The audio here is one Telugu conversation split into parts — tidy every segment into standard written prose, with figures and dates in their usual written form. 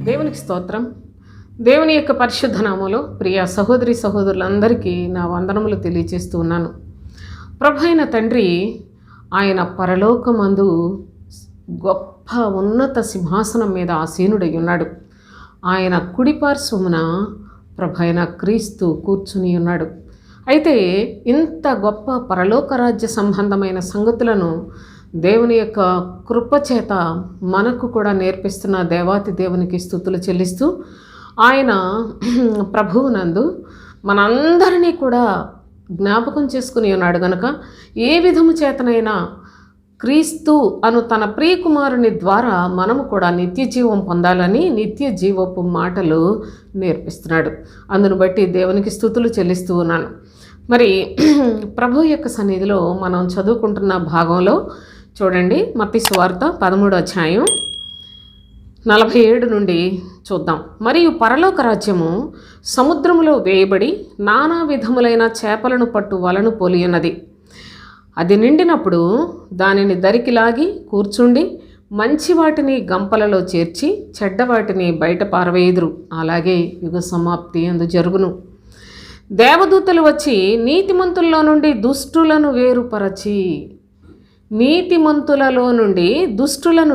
దేవునికి స్తోత్రం. దేవుని యొక్క పరిశుద్ధ నామములో ప్రియ సహోదరి సహోదరులందరికీ నా వందనములు తెలియజేస్తూ ఉన్నాను. ప్రభు అయిన తండ్రి ఆయన పరలోకమందు గొప్ప ఉన్నత సింహాసనం మీద ఆసీనుడై ఉన్నాడు. ఆయన కుడిపార్శ్వమున ప్రభు అయిన క్రీస్తు కూర్చుని ఉన్నాడు. అయితే ఇంత గొప్ప పరలోక రాజ్య సంబంధమైన సంగతులను దేవుని యొక్క కృపచేత మనకు కూడా నేర్పిస్తున్న దేవాతి దేవునికి స్తుతులు చెల్లిస్తూ ఆయన ప్రభువునందు మనందరినీ కూడా జ్ఞాపకం చేసుకుని ఉన్నాడు గనుక ఏ విధము చేతనైనా క్రీస్తు అను తన ప్రియకుమారుని ద్వారా మనము కూడా నిత్య జీవం పొందాలని నిత్య జీవపు మాటలు నేర్పిస్తున్నాడు. అందును బట్టి దేవునికి స్తుతులు చెల్లిస్తూ ఉన్నాను. మరి ప్రభు యొక్క సన్నిధిలో మనం చదువుకుంటున్న భాగంలో చూడండి, మత్తయి సువార్త 13వ అధ్యాయం 47 నుండి చూద్దాం. మరియు పరలోక రాజ్యము సముద్రములో వేయబడి నానా విధములైన చేపలను పట్టు వలను పోలి ఉన్నది. అది నిండినప్పుడు దానిని దరికిలాగి కూర్చుండి మంచి వాటిని గంపలలో చేర్చి చెడ్డ వాటిని బయట పారవేయుదురు. అలాగే యుగ సమాప్తి అందు జరుగును. దేవదూతలు వచ్చి నీతిమంతుల్లో నుండి దుష్టులను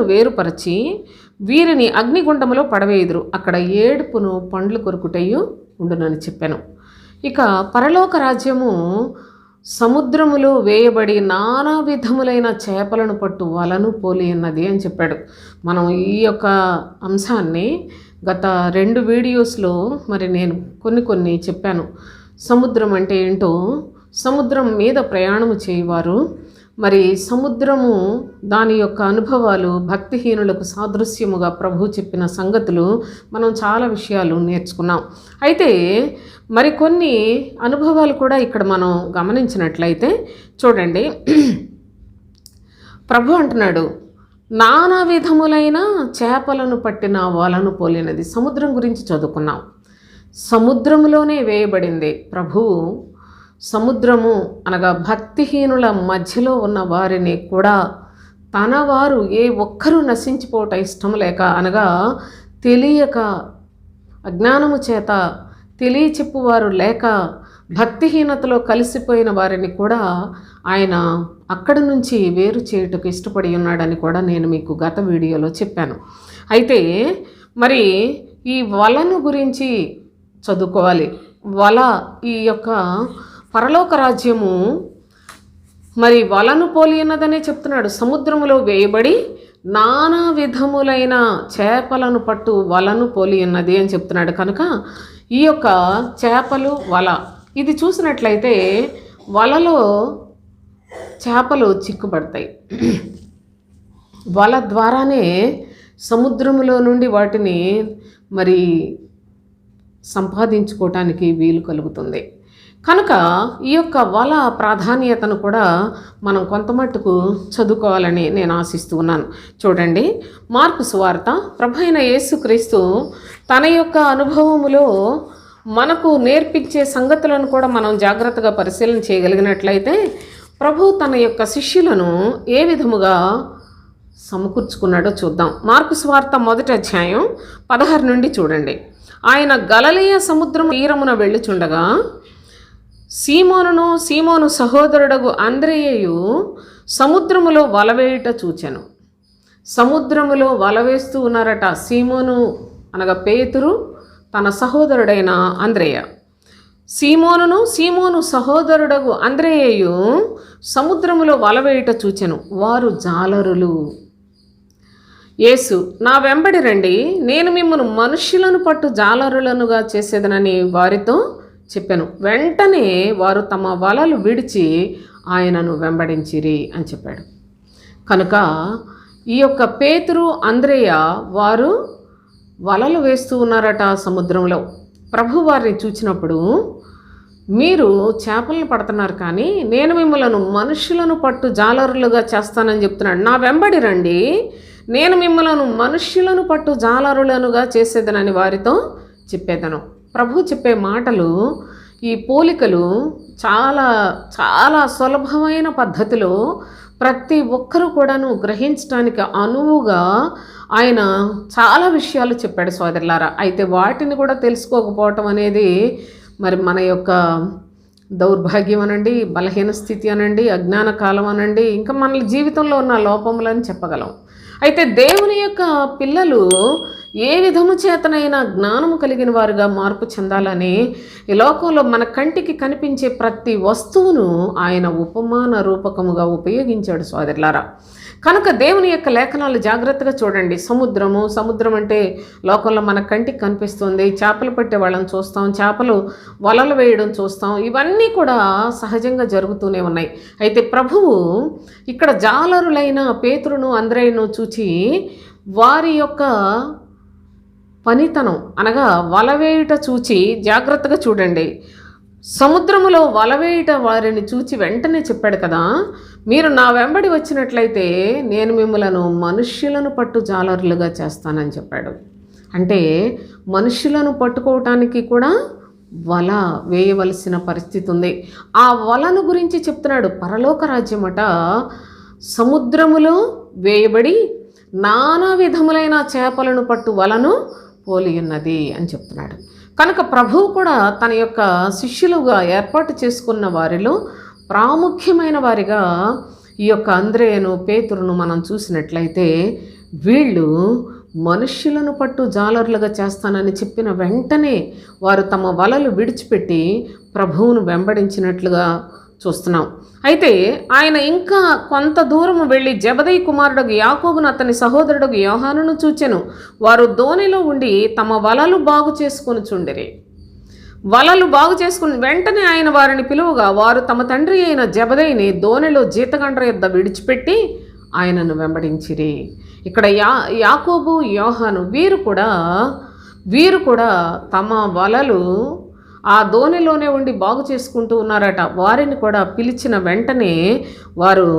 వేరుపరచి వీరిని అగ్నిగుండములో పడవేయుదురు. అక్కడ ఏడుపును పండ్లు కొరుకుటయు ఉండునని చెప్పాను. ఇక పరలోక రాజ్యము సముద్రములో వేయబడి నానా విధములైన చేపలను పట్టు వలను పోలి ఉన్నది అని చెప్పాడు. మనం ఈ యొక్క అంశాన్ని గత 2 వీడియోస్లో మరి నేను కొన్ని చెప్పాను. సముద్రం అంటే ఏంటో, సముద్రం మీద ప్రయాణము చేయవారు, మరి సముద్రము దాని యొక్క అనుభవాలు, భక్తిహీనులకు సాదృశ్యముగా ప్రభు చెప్పిన సంగతులు మనం చాలా విషయాలు నేర్చుకున్నాం. అయితే మరికొన్ని అనుభవాలు కూడా ఇక్కడ మనం గమనించినట్లయితే చూడండి, ప్రభు అంటున్నాడు నానా విధములైన చేపలను పట్టిన వలను పోలినది. సముద్రం గురించి చదువుకున్నాం. సముద్రములోనే వేయబడింది ప్రభువు. సముద్రము అనగా భక్తిహీనుల మధ్యలో ఉన్న వారిని కూడా తన వారు ఏ ఒక్కరూ నశించిపోవట ఇష్టం లేక, అనగా తెలియక, అజ్ఞానము చేత తెలియచెప్పువారు లేక భక్తిహీనతలో కలిసిపోయిన వారిని కూడా ఆయన అక్కడి నుంచి వేరు చేయుటకు ఇష్టపడి ఉన్నాడని కూడా నేను మీకు గత వీడియోలో చెప్పాను. అయితే మరి ఈ వలను గురించి చదువుకోవాలి. వల, ఈ యొక్క పరలోక రాజ్యము మరి వలను పోలి ఉన్నదనే చెప్తున్నాడు. సముద్రములో వేయబడి నానా విధములైన చేపలను పట్టు వలను పోలి ఉన్నది అని చెప్తున్నాడు. కనుక ఈ యొక్క చేపలు, వల, ఇది చూసినట్లయితే వలలో చేపలు చిక్కుబడతాయి. వల ద్వారానే సముద్రములో నుండి వాటిని మరి సంపాదించుకోవటానికి వీలు కలుగుతుంది. కనుక ఈ యొక్క వల ప్రాధాన్యతను కూడా మనం కొంతమట్టుకు చదువుకోవాలని నేను ఆశిస్తూ ఉన్నాను. చూడండి, మార్కు సువార్త ప్రభు అయిన యేసుక్రీస్తు తన యొక్క అనుభవములో మనకు నేర్పించే సంగతులను కూడా మనం జాగ్రత్తగా పరిశీలన చేయగలిగినట్లయితే ప్రభు తన యొక్క శిష్యులను ఏ విధముగా సమకూర్చుకున్నాడో చూద్దాం. మార్కు సువార్త 1వ అధ్యాయం 16 నుండి చూడండి. ఆయన గలిలయ సముద్రం తీరమున వెళ్ళుచుండగా సీమోను సహోదరుడగు అంద్రెయ్యయు సముద్రములో వలవేయుట చూచెను. సముద్రములో వలవేస్తూ ఉన్నారట సీమోను అనగా పేతురు, తన సహోదరుడైన అంద్రెయ్య. సీమోను సహోదరుడగు అంద్రెయ్యయు సముద్రములో వలవేయుట చూచెను. వారు జాలరులు. యేసు, నా వెంబడి రండి, నేను మిమ్మల్ని మనుష్యులను పట్టు జాలరులనుగా చేసేదనని వారితో చెప్పాను. వెంటనే వారు తమ వలలు విడిచి ఆయనను వెంబడించిరి అని చెప్పాడు. కనుక ఈ యొక్క పేతురు, అంద్రెయ్య వారు వలలు వేస్తూ ఉన్నారట సముద్రంలో. ప్రభు వారిని చూచినప్పుడు, మీరు చేపలను పడుతున్నారు కానీ నేను మిమ్మల్ని మనుషులను పట్టు జాలరులుగా చేస్తానని చెప్తున్నాడు. నా వెంబడి రండి, నేను మిమ్మల్ని మనుష్యులను పట్టు జాలరులనుగా చేసేదనని వారితో చెప్పేదను. ప్రభు చెప్పే మాటలు, ఈ పోలికలు చాలా చాలా సులభమైన పద్ధతిలో ప్రతి ఒక్కరూ కూడాను గ్రహించడానికి అనువుగా ఆయన చాలా విషయాలు చెప్పాడు సోదరులారా. అయితే వాటిని కూడా తెలుసుకోకపోవటం అనేది మరి మన యొక్క దౌర్భాగ్యం అనండి, బలహీన స్థితి అనండి, అజ్ఞాన కాలం అనండి, ఇంకా మన జీవితంలో ఉన్న లోపములని చెప్పగలం. అయితే దేవుని యొక్క పిల్లలు ఏ విధము చేతనైనా జ్ఞానము కలిగిన వారుగా మార్పు చెందాలని ఈ లోకంలో మన కంటికి కనిపించే ప్రతి వస్తువును ఆయన ఉపమాన రూపకముగా ఉపయోగించాడు సోదరులారా. కనుక దేవుని యొక్క లేఖనాలు జాగ్రత్తగా చూడండి. సముద్రం అంటే లోకంలో మన కంటికి కనిపిస్తుంది. చేపలు పట్టే వాళ్ళని చూస్తాం, చేపలు వలలు వేయడం చూస్తాం. ఇవన్నీ కూడా సహజంగా జరుగుతూనే ఉన్నాయి. అయితే ప్రభువు ఇక్కడ జాలరులైన పేతురును అంద్రేయును చూచి వారి యొక్క పనితనం అనగా వలవేయుట చూచి జాగ్రత్తగా చూడండి. సముద్రములో వలవేయుట వారిని చూచి వెంటనే చెప్పాడు కదా, మీరు నా వెంబడి వచ్చినట్లయితే నేను మిమ్మలను మనుష్యులను పట్టు జాలరులుగా చేస్తానని చెప్పాడు. అంటే మనుష్యులను పట్టుకోవటానికి కూడా వల వేయవలసిన పరిస్థితి ఉంది. ఆ వలను గురించి చెప్తున్నాడు. పరలోక రాజ్యమట సముద్రములో వేయబడి నానా విధములైన చేపలను పట్టు వలను పోలి ఉన్నది అని చెప్తున్నాడు. కనుక ప్రభువు కూడా తన యొక్క శిష్యులుగా ఏర్పాటు చేసుకున్న వారిలో ప్రాముఖ్యమైన వారిగా ఈ యొక్క అంద్రేయను పేతురును మనం చూసినట్లయితే వీళ్ళు మనుష్యులను పట్టు జాలరులుగా చేస్తానని చెప్పిన వెంటనే వారు తమ వలలు విడిచిపెట్టి ప్రభువును వెంబడించినట్లుగా చూస్తున్నాం. అయితే ఆయన ఇంకా కొంత దూరం వెళ్ళి జెబెదయి కుమారుడు యాకోబును అతని సహోదరుడు యోహానును చూచెను. వారు దోణిలో ఉండి తమ వలలు బాగు చేసుకొని చుండిరి. వలలు బాగు చేసుకుని వెంటనే ఆయన వారిని పిలువగా వారు తమ తండ్రి అయిన జెబెదయిని దోణిలో జీతగండ్ర యొద్ద విడిచిపెట్టి ఆయనను వెంబడించిరి. ఇక్కడ యాకోబు యోహాను వీరు కూడా తమ వలలు ఆ దోణిలోనే ఉండి బాగు చేసుకుంటూ ఉన్నారట. వారిని కూడా పిలిచిన వెంటనే వారు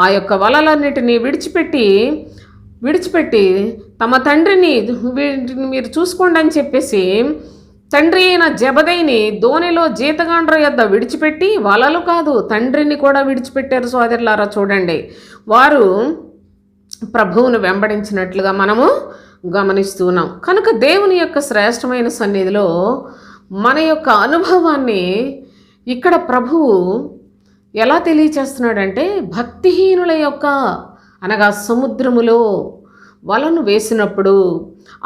ఆ యొక్క వలలన్నిటినీ విడిచిపెట్టి తమ తండ్రిని మీరు చూసుకోండి అని చెప్పేసి తండ్రి అయిన జెబెదయిని దోణిలో జీతగాండ్ర యొద్ద విడిచిపెట్టి వలలు కాదు తండ్రిని కూడా విడిచిపెట్టారు సోదరులారా. చూడండి, వారు ప్రభువును వెంబడించినట్లుగా మనము గమనిస్తున్నాం. కనుక దేవుని యొక్క శ్రేష్టమైన సన్నిధిలో మన యొక్క అనుభవాన్ని ఇక్కడ ప్రభువు ఎలా తెలియచేస్తున్నాడంటే భక్తిహీనుల యొక్క అనగా సముద్రములో వలను వేసినప్పుడు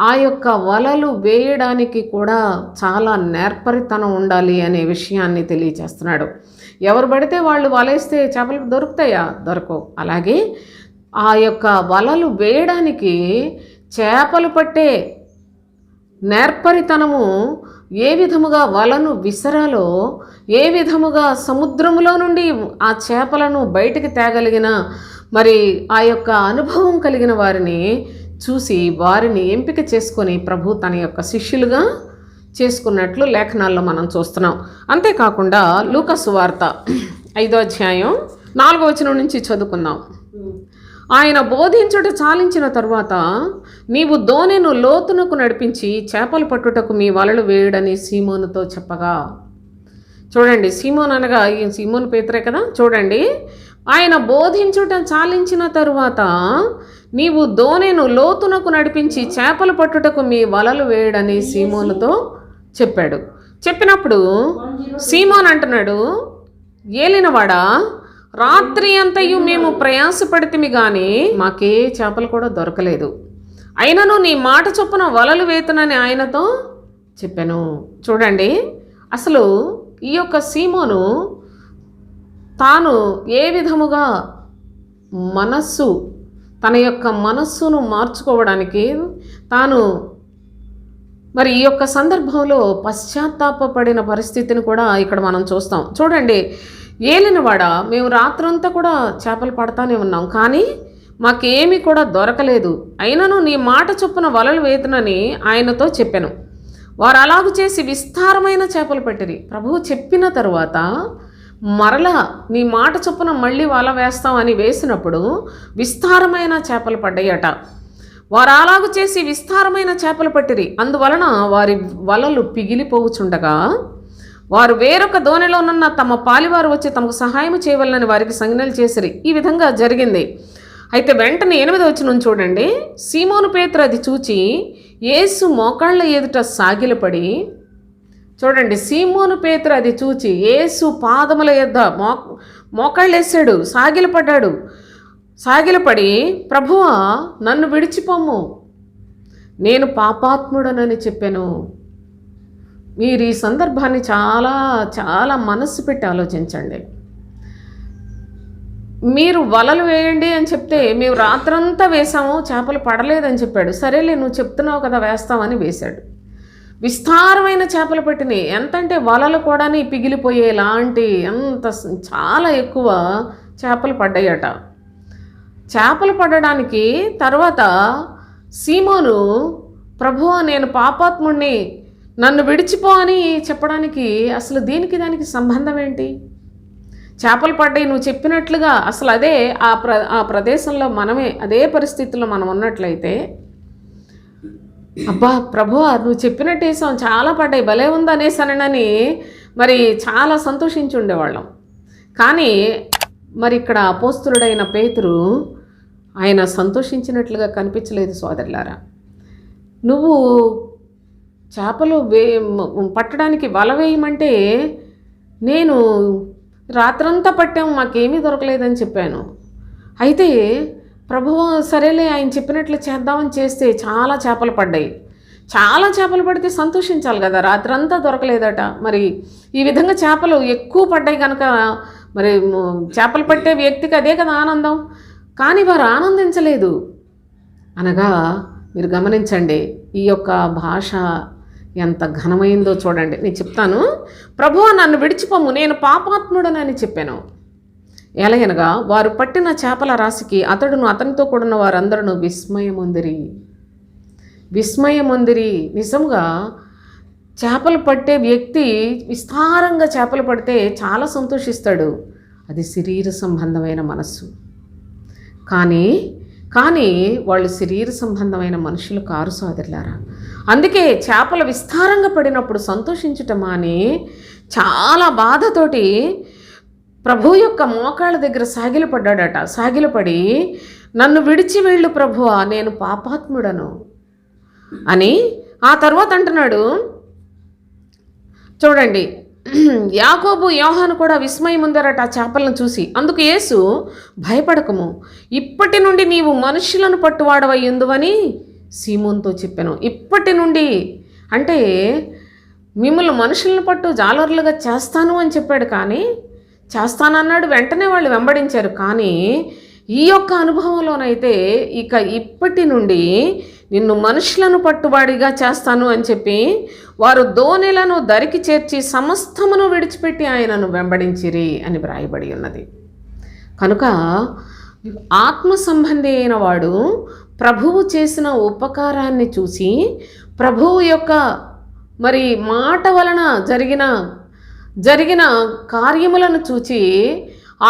ఆ యొక్క వలలు వేయడానికి కూడా చాలా నేర్పరితనం ఉండాలి అనే విషయాన్ని తెలియచేస్తున్నాడు. ఎవరు పడితే వాళ్ళు వలేస్తే చేపలు దొరుకుతాయా? దొరకవు. అలాగే ఆ యొక్క వలలు వేయడానికి చేపలు పట్టే నేర్పరితనము ఏ విధముగా వలను విసరాలో, ఏ విధముగా సముద్రములో నుండి ఆ చేపలను బయటికి తేగలిగిన మరి ఆ యొక్క అనుభవం కలిగిన వారిని చూసి వారిని ఎంపిక చేసుకొని ప్రభు తన యొక్క శిష్యులుగా చేసుకున్నట్లు లేఖనాల్లో మనం చూస్తున్నాం. అంతేకాకుండా లూకా సువార్త 5వ అధ్యాయం 4వ వచనం నుంచి చదువుకుందాం. ఆయన బోధించుట చాలించిన తరువాత నీవు దోణిను లోతునకు నడిపించి చేపలు పట్టుటకు మీ వలలు వేయుడని సీమోనుతో చెప్పగా. చూడండి, సీమోన్ అనగా సీమోను పేతురే కదా. చూడండి, ఆయన బోధించుట చాలించిన తరువాత నీవు దోణిను లోతునకు నడిపించి చేపలు పట్టుటకు మీ వలలు వేయుడని సీమోనుతో చెప్పాడు. చెప్పినప్పుడు సీమోన్ అంటున్నాడు, ఏలినవాడా, రాత్రి అంతయు మేము ప్రయాసపడితిమి కానీ మాకే చేపలు కూడా దొరకలేదు. అయినను నీ మాట చొప్పున వలలు వేతునని ఆయనతో చెప్పాను. చూడండి, అసలు ఈ యొక్క సీమోను తాను ఏ విధముగా తన యొక్క మనస్సును మార్చుకోవడానికి తాను మరి ఈ యొక్క సందర్భంలో పశ్చాత్తాపపడిన పరిస్థితిని కూడా ఇక్కడ మనం చూస్తాం. చూడండి, ఏలినవాడా, మేము రాత్రంతా కూడా చేపలు పడతానే ఉన్నాం కానీ మాకేమీ కూడా దొరకలేదు. అయినను నీ మాట చొప్పున వలలు వేతునని ఆయనతో చెప్పాను. వారు అలాగు చేసి విస్తారమైన చేపలు పట్టిరి. ప్రభువు చెప్పిన తరువాత మరలా నీ మాట చొప్పున మళ్ళీ వల వేస్తామని వేసినప్పుడు విస్తారమైన చేపలు పడ్డాయట. వారు అలాగు చేసి విస్తారమైన చేపలు పట్టిరి. అందువలన వారి వలలు పిగిలిపోవుచుండగా వారు వేరొక దోణిలోనున్న తమ పాలివారు వచ్చి తమకు సహాయం చేయవలనని వారికి సంజ్ఞలు చేసిరి. ఈ విధంగా జరిగింది. అయితే వెంటనే 8వ వచనం చూడండి. సీమోను పేతురు అది చూచి యేసు మోకాళ్ళ ఎదుట సాగిలపడి, చూడండి, సీమోను పేతురు అది చూచి యేసు పాదముల యొద్ద మోకాళ్ళేసాడు, సాగిలపడ్డాడు. సాగిలపడి, ప్రభువా నన్ను విడిచిపోము, నేను పాపాత్ముడనని చెప్పాను. మీరు ఈ సందర్భాన్ని చాలా చాలా మనస్సు పెట్టి ఆలోచించండి. మీరు వలలు వేయండి అని చెప్తే మేము రాత్రంతా వేసాము, చేపలు పడలేదని చెప్పాడు. సరేలే నువ్వు చెప్తున్నావు కదా వేస్తామని వేశాడు. విస్తారమైన చేపలు పట్టినాయి. ఎంతంటే వలలు కూడా పిగిలిపోయేలాంటి ఎంత చాలా ఎక్కువ చేపలు పడ్డాయట. చేపలు పడడానికి తర్వాత సీమోను, ప్రభువా నేను పాపాత్ముడిని, నన్ను విడిచిపో అని చెప్పడానికి అసలు దీనికి దానికి సంబంధం ఏంటి? చేపలు పడ్డాయి నువ్వు చెప్పినట్లుగా, అసలు అదే ఆ ప్రదేశంలో మనమే అదే పరిస్థితుల్లో మనం ఉన్నట్లయితే, అబ్బా ప్రభువా నువ్వు చెప్పినట్టు వేసాం, చాలా పడ్డాయి, భలే ఉంది అనేసానని మరి చాలా సంతోషించి ఉండేవాళ్ళం. కానీ మరి ఇక్కడ అపోస్తులుడైన పేతురు ఆయన సంతోషించినట్లుగా కనిపించలేదు సోదరులారా. నువ్వు చేపలు పట్టడానికి వల వేయమంటే నేను రాత్రంతా పట్టాము, మాకేమీ దొరకలేదని చెప్పాను. అయితే ప్రభువా సరేలే ఆయన చెప్పినట్లు చేద్దామని చేస్తే చాలా చేపలు పడ్డాయి. చాలా చేపలు పడితే సంతోషించాలి కదా, రాత్రంతా దొరకలేదట. మరి ఈ విధంగా చేపలు ఎక్కువ పడ్డాయి కనుక మరి చేపలు పట్టే వ్యక్తికి అదే కదా ఆనందం. కానీ వారు ఆనందించలేదు. అనగా మీరు గమనించండి, ఈ యొక్క భాష ఎంత ఘనమైందో చూడండి. నేను చెప్తాను. ప్రభువా నన్ను విడిచిపోము, నేను పాపాత్ముడనని చెప్పాను. ఎలాగనగా వారు పట్టిన చేపల రాశికి అతడును అతనితో కూడిన వారందరూ విస్మయముందిరి. నిజంగా చేపలు పట్టే వ్యక్తి విస్తారంగా చేపలు పడితే చాలా సంతోషిస్తాడు. అది శరీర సంబంధమైన మనస్సు. కానీ వాళ్ళు శరీర సంబంధమైన మనుషులు కారు సోదరులారా. అందుకే చేపలు విస్తారంగా పడినప్పుడు సంతోషించటం అని చాలా బాధతోటి ప్రభు యొక్క మోకాళ్ళ దగ్గర సాగిలపడ్డాడట. సాగిలపడి నన్ను విడిచి వెళ్ళు ప్రభువా నేను పాపాత్ముడను అని. ఆ తర్వాత అంటున్నాడు చూడండి, యాకోబు యోహాను కూడా విస్మయం ఉందరట ఆ చేపలను చూసి. అందుకు యేసు భయపడకము, ఇప్పటి నుండి నీవు మనుషులను పట్టువాడవై ఉందువని సీమోనుతో చెప్పాను. ఇప్పటి నుండి అంటే మిమ్మల్ని మనుషులను పట్టు జాలరులుగా చేస్తాను అని చెప్పాడు. కానీ చేస్తానన్నాడు, వెంటనే వాళ్ళు వెంబడించారు. కానీ ఈ యొక్క అనుభవంలోనైతే ఇక ఇప్పటి నుండి నిన్ను మనుషులను పట్టుబాడిగా చేస్తాను అని చెప్పి వారు దోణెలను దరికి చేర్చి సమస్తమును విడిచిపెట్టి ఆయనను వెంబడించిరి అని వ్రాయబడి ఉన్నది. కనుక ఆత్మ సంబంధి అయిన వాడు ప్రభువు చేసిన ఉపకారాన్ని చూసి, ప్రభువు యొక్క మరి మాట వలన జరిగిన కార్యములను చూచి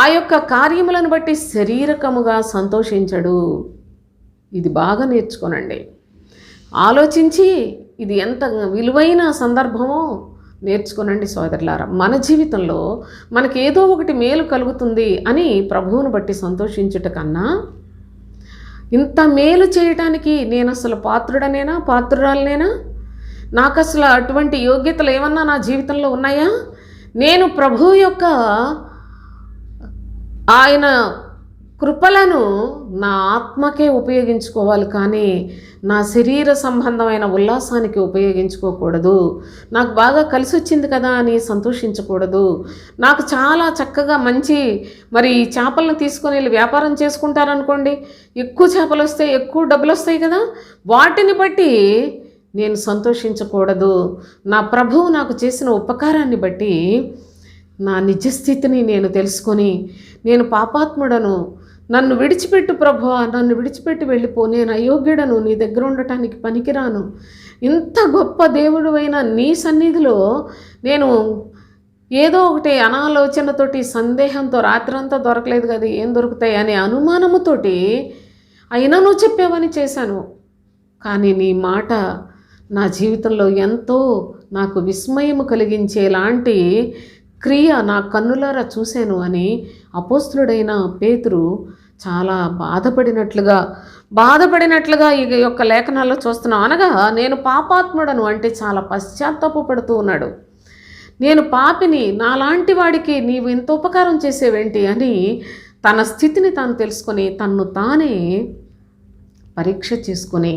ఆ యొక్క కార్యములను బట్టి శరీరకముగా సంతోషించడు. ఇది బాగా నేర్చుకోనండి. ఆలోచించి ఇది ఎంత విలువైన సందర్భమో నేర్చుకోనండి సోదరులారా. మన జీవితంలో మనకి ఏదో ఒకటి మేలు కలుగుతుంది అని ప్రభువును బట్టి సంతోషించుట కన్నా, ఇంత మేలు చేయటానికి నేను అసలు పాత్రురాలనేనా, నాకు అసలు అటువంటి యోగ్యతలు ఏమన్నా నా జీవితంలో ఉన్నాయా, నేను ప్రభు యొక్క ఆయన కృపలను నా ఆత్మకే ఉపయోగించుకోవాలి, కానీ నా శరీర సంబంధమైన ఉల్లాసానికి ఉపయోగించుకోకూడదు. నాకు బాగా కలిసి వచ్చింది కదా అని సంతోషించకూడదు. నాకు చాలా చక్కగా మంచి మరి చేపలను తీసుకొని వెళ్ళి వ్యాపారం చేసుకుంటారనుకోండి, ఎక్కువ చేపలు వస్తాయి, ఎక్కువ డబ్బులు వస్తాయి కదా, వాటిని బట్టి నేను సంతోషించకూడదు. నా ప్రభువు నాకు చేసిన ఉపకారాన్ని బట్టి నా నిజస్థితిని నేను తెలుసుకొని, నేను పాపాత్ముడను, నన్ను విడిచిపెట్టు ప్రభువా, నన్ను విడిచిపెట్టి వెళ్ళిపో, నేను అయోగ్యుడను, నీ దగ్గర ఉండటానికి పనికిరాను, ఇంత గొప్ప దేవుడువైన నీ సన్నిధిలో నేను ఏదో ఒకటి అనాలోచనతోటి సందేహంతో రాత్రంతా దొరకలేదు కదా, ఏం దొరుకుతాయి అనే అనుమానముతోటి అయినా నువ్వు చెప్పావని చేశాను. కానీ నీ మాట నా జీవితంలో ఎంతో నాకు విస్మయము కలిగించేలాంటి క్రియ నా కన్నులారా చూశాను అని అపోస్తులుడైన పేతురు చాలా బాధపడినట్లుగా ఈ యొక్క లేఖనాల్లో చూస్తున్నాం. అనగా నేను పాపాత్ముడను అంటే చాలా పశ్చాత్తాపడుతూ ఉన్నాడు. నేను పాపిని, నాలాంటి వాడికి నీవు ఇంత ఉపకారం చేసేవేంటి అని తన స్థితిని తాను తెలుసుకొని తన్ను తానే పరీక్ష చేసుకొని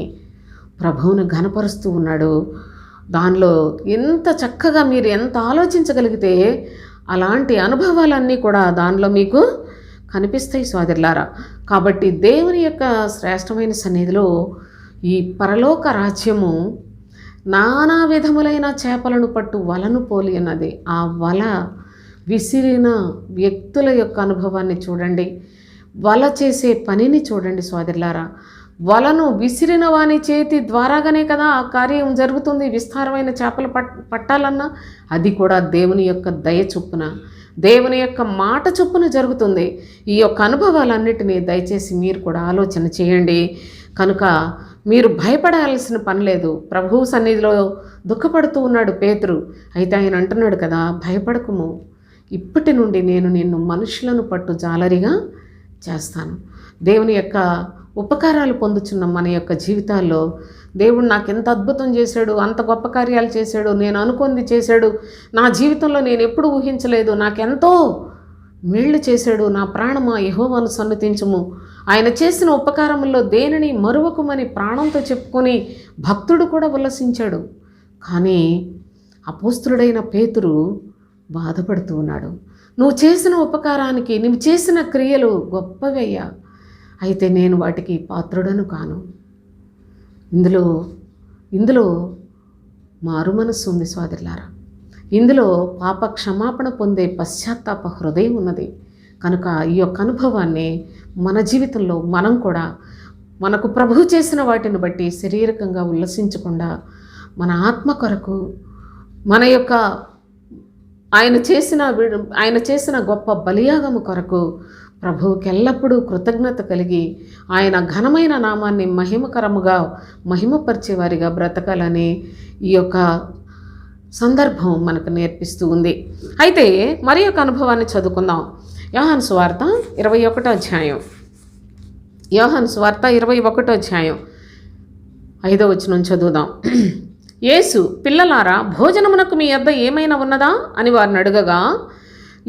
ప్రభువును ఘనపరుస్తూ ఉన్నాడు. దానిలో ఎంత చక్కగా మీరు ఎంత ఆలోచించగలిగితే అలాంటి అనుభవాలన్నీ కూడా దానిలో మీకు కనిపిస్తాయి సోదరులారా. కాబట్టి దేవుని యొక్క శ్రేష్టమైన సన్నిధిలో ఈ పరలోక రాజ్యము నానా విధములైన చేపలను పట్టు వలను పోలి అన్నది. ఆ వల విసిరిన వ్యక్తుల యొక్క అనుభవాన్ని చూడండి, వల చేసే పనిని చూడండి సోదరులారా. వలను విసిరిన వాని చేతి ద్వారాగానే కదా ఆ కార్యం జరుగుతుంది. విస్తారమైన చేపలు పట్టాలన్నా అది కూడా దేవుని యొక్క దయ చొప్పున, దేవుని యొక్క మాట చొప్పున జరుగుతుంది. ఈ యొక్క అనుభవాలన్నిటినీ దయచేసి మీరు కూడా ఆలోచన చేయండి. కనుక మీరు భయపడాల్సిన పని లేదు. ప్రభువు సన్నిధిలో దుఃఖపడుతూ ఉన్నాడు పేతురు. అయితే ఆయన అంటున్నాడు కదా, భయపడకుము, ఇప్పటి నుండి నేను నిన్ను మనుషులను పట్టు జాలరిగా చేస్తాను. దేవుని యొక్క ఉపకారాలు పొందుచున్న మన యొక్క జీవితాల్లో దేవుడు నాకు ఎంత అద్భుతం చేశాడు, అంత గొప్ప కార్యాలు చేశాడు, నేను అనుకుంది చేశాడు, నా జీవితంలో నేను ఎప్పుడు ఊహించలేదు, నాకెంతో మేళ్ళు చేశాడు, నా ప్రాణమా యెహోవాను సన్నుతించుము, ఆయన చేసిన ఉపకారముల్లో దేనిని మరువకుమని ప్రాణంతో చెప్పుకొని భక్తుడు కూడా ఉల్లసించాడు. కానీ అపోస్తులుడైన పేతురు బాధపడుతూ ఉన్నాడు. నువ్వు చేసిన ఉపకారానికి, నువ్వు చేసిన క్రియలు గొప్పవయ్యా, అయితే నేను వాటికి పాత్రుడను కాను. ఇందులో మారు మనస్సు ఉంది సోదరులారా. ఇందులో పాప క్షమాపణ పొందే పశ్చాత్తాప హృదయం ఉన్నది. కనుక ఈ యొక్క అనుభవాన్ని మన జీవితంలో మనం కూడా మనకు ప్రభువు చేసిన వాటిని బట్టి శారీరకంగా ఉల్లసించకుండా మన ఆత్మ కొరకు, మన యొక్క ఆయన చేసిన గొప్ప బలియాగము కొరకు ప్రభువుకి ఎల్లప్పుడూ కృతజ్ఞత కలిగి ఆయన ఘనమైన నామాన్ని మహిమకరముగా మహిమపరిచేవారిగా బ్రతకాలని ఈ యొక్క సందర్భం మనకు నేర్పిస్తూ ఉంది. అయితే మరి యొక్క అనుభవాన్ని చదువుకుందాం. యోహాను సువార్త 21వ అధ్యాయం. యోహాను సువార్త 21వ అధ్యాయం 5వ వచనం చదువుదాం. యేసు, పిల్లలారా, భోజనమునకు మీ యొద్ద ఏమైనా ఉన్నదా అని వారిని అడగగా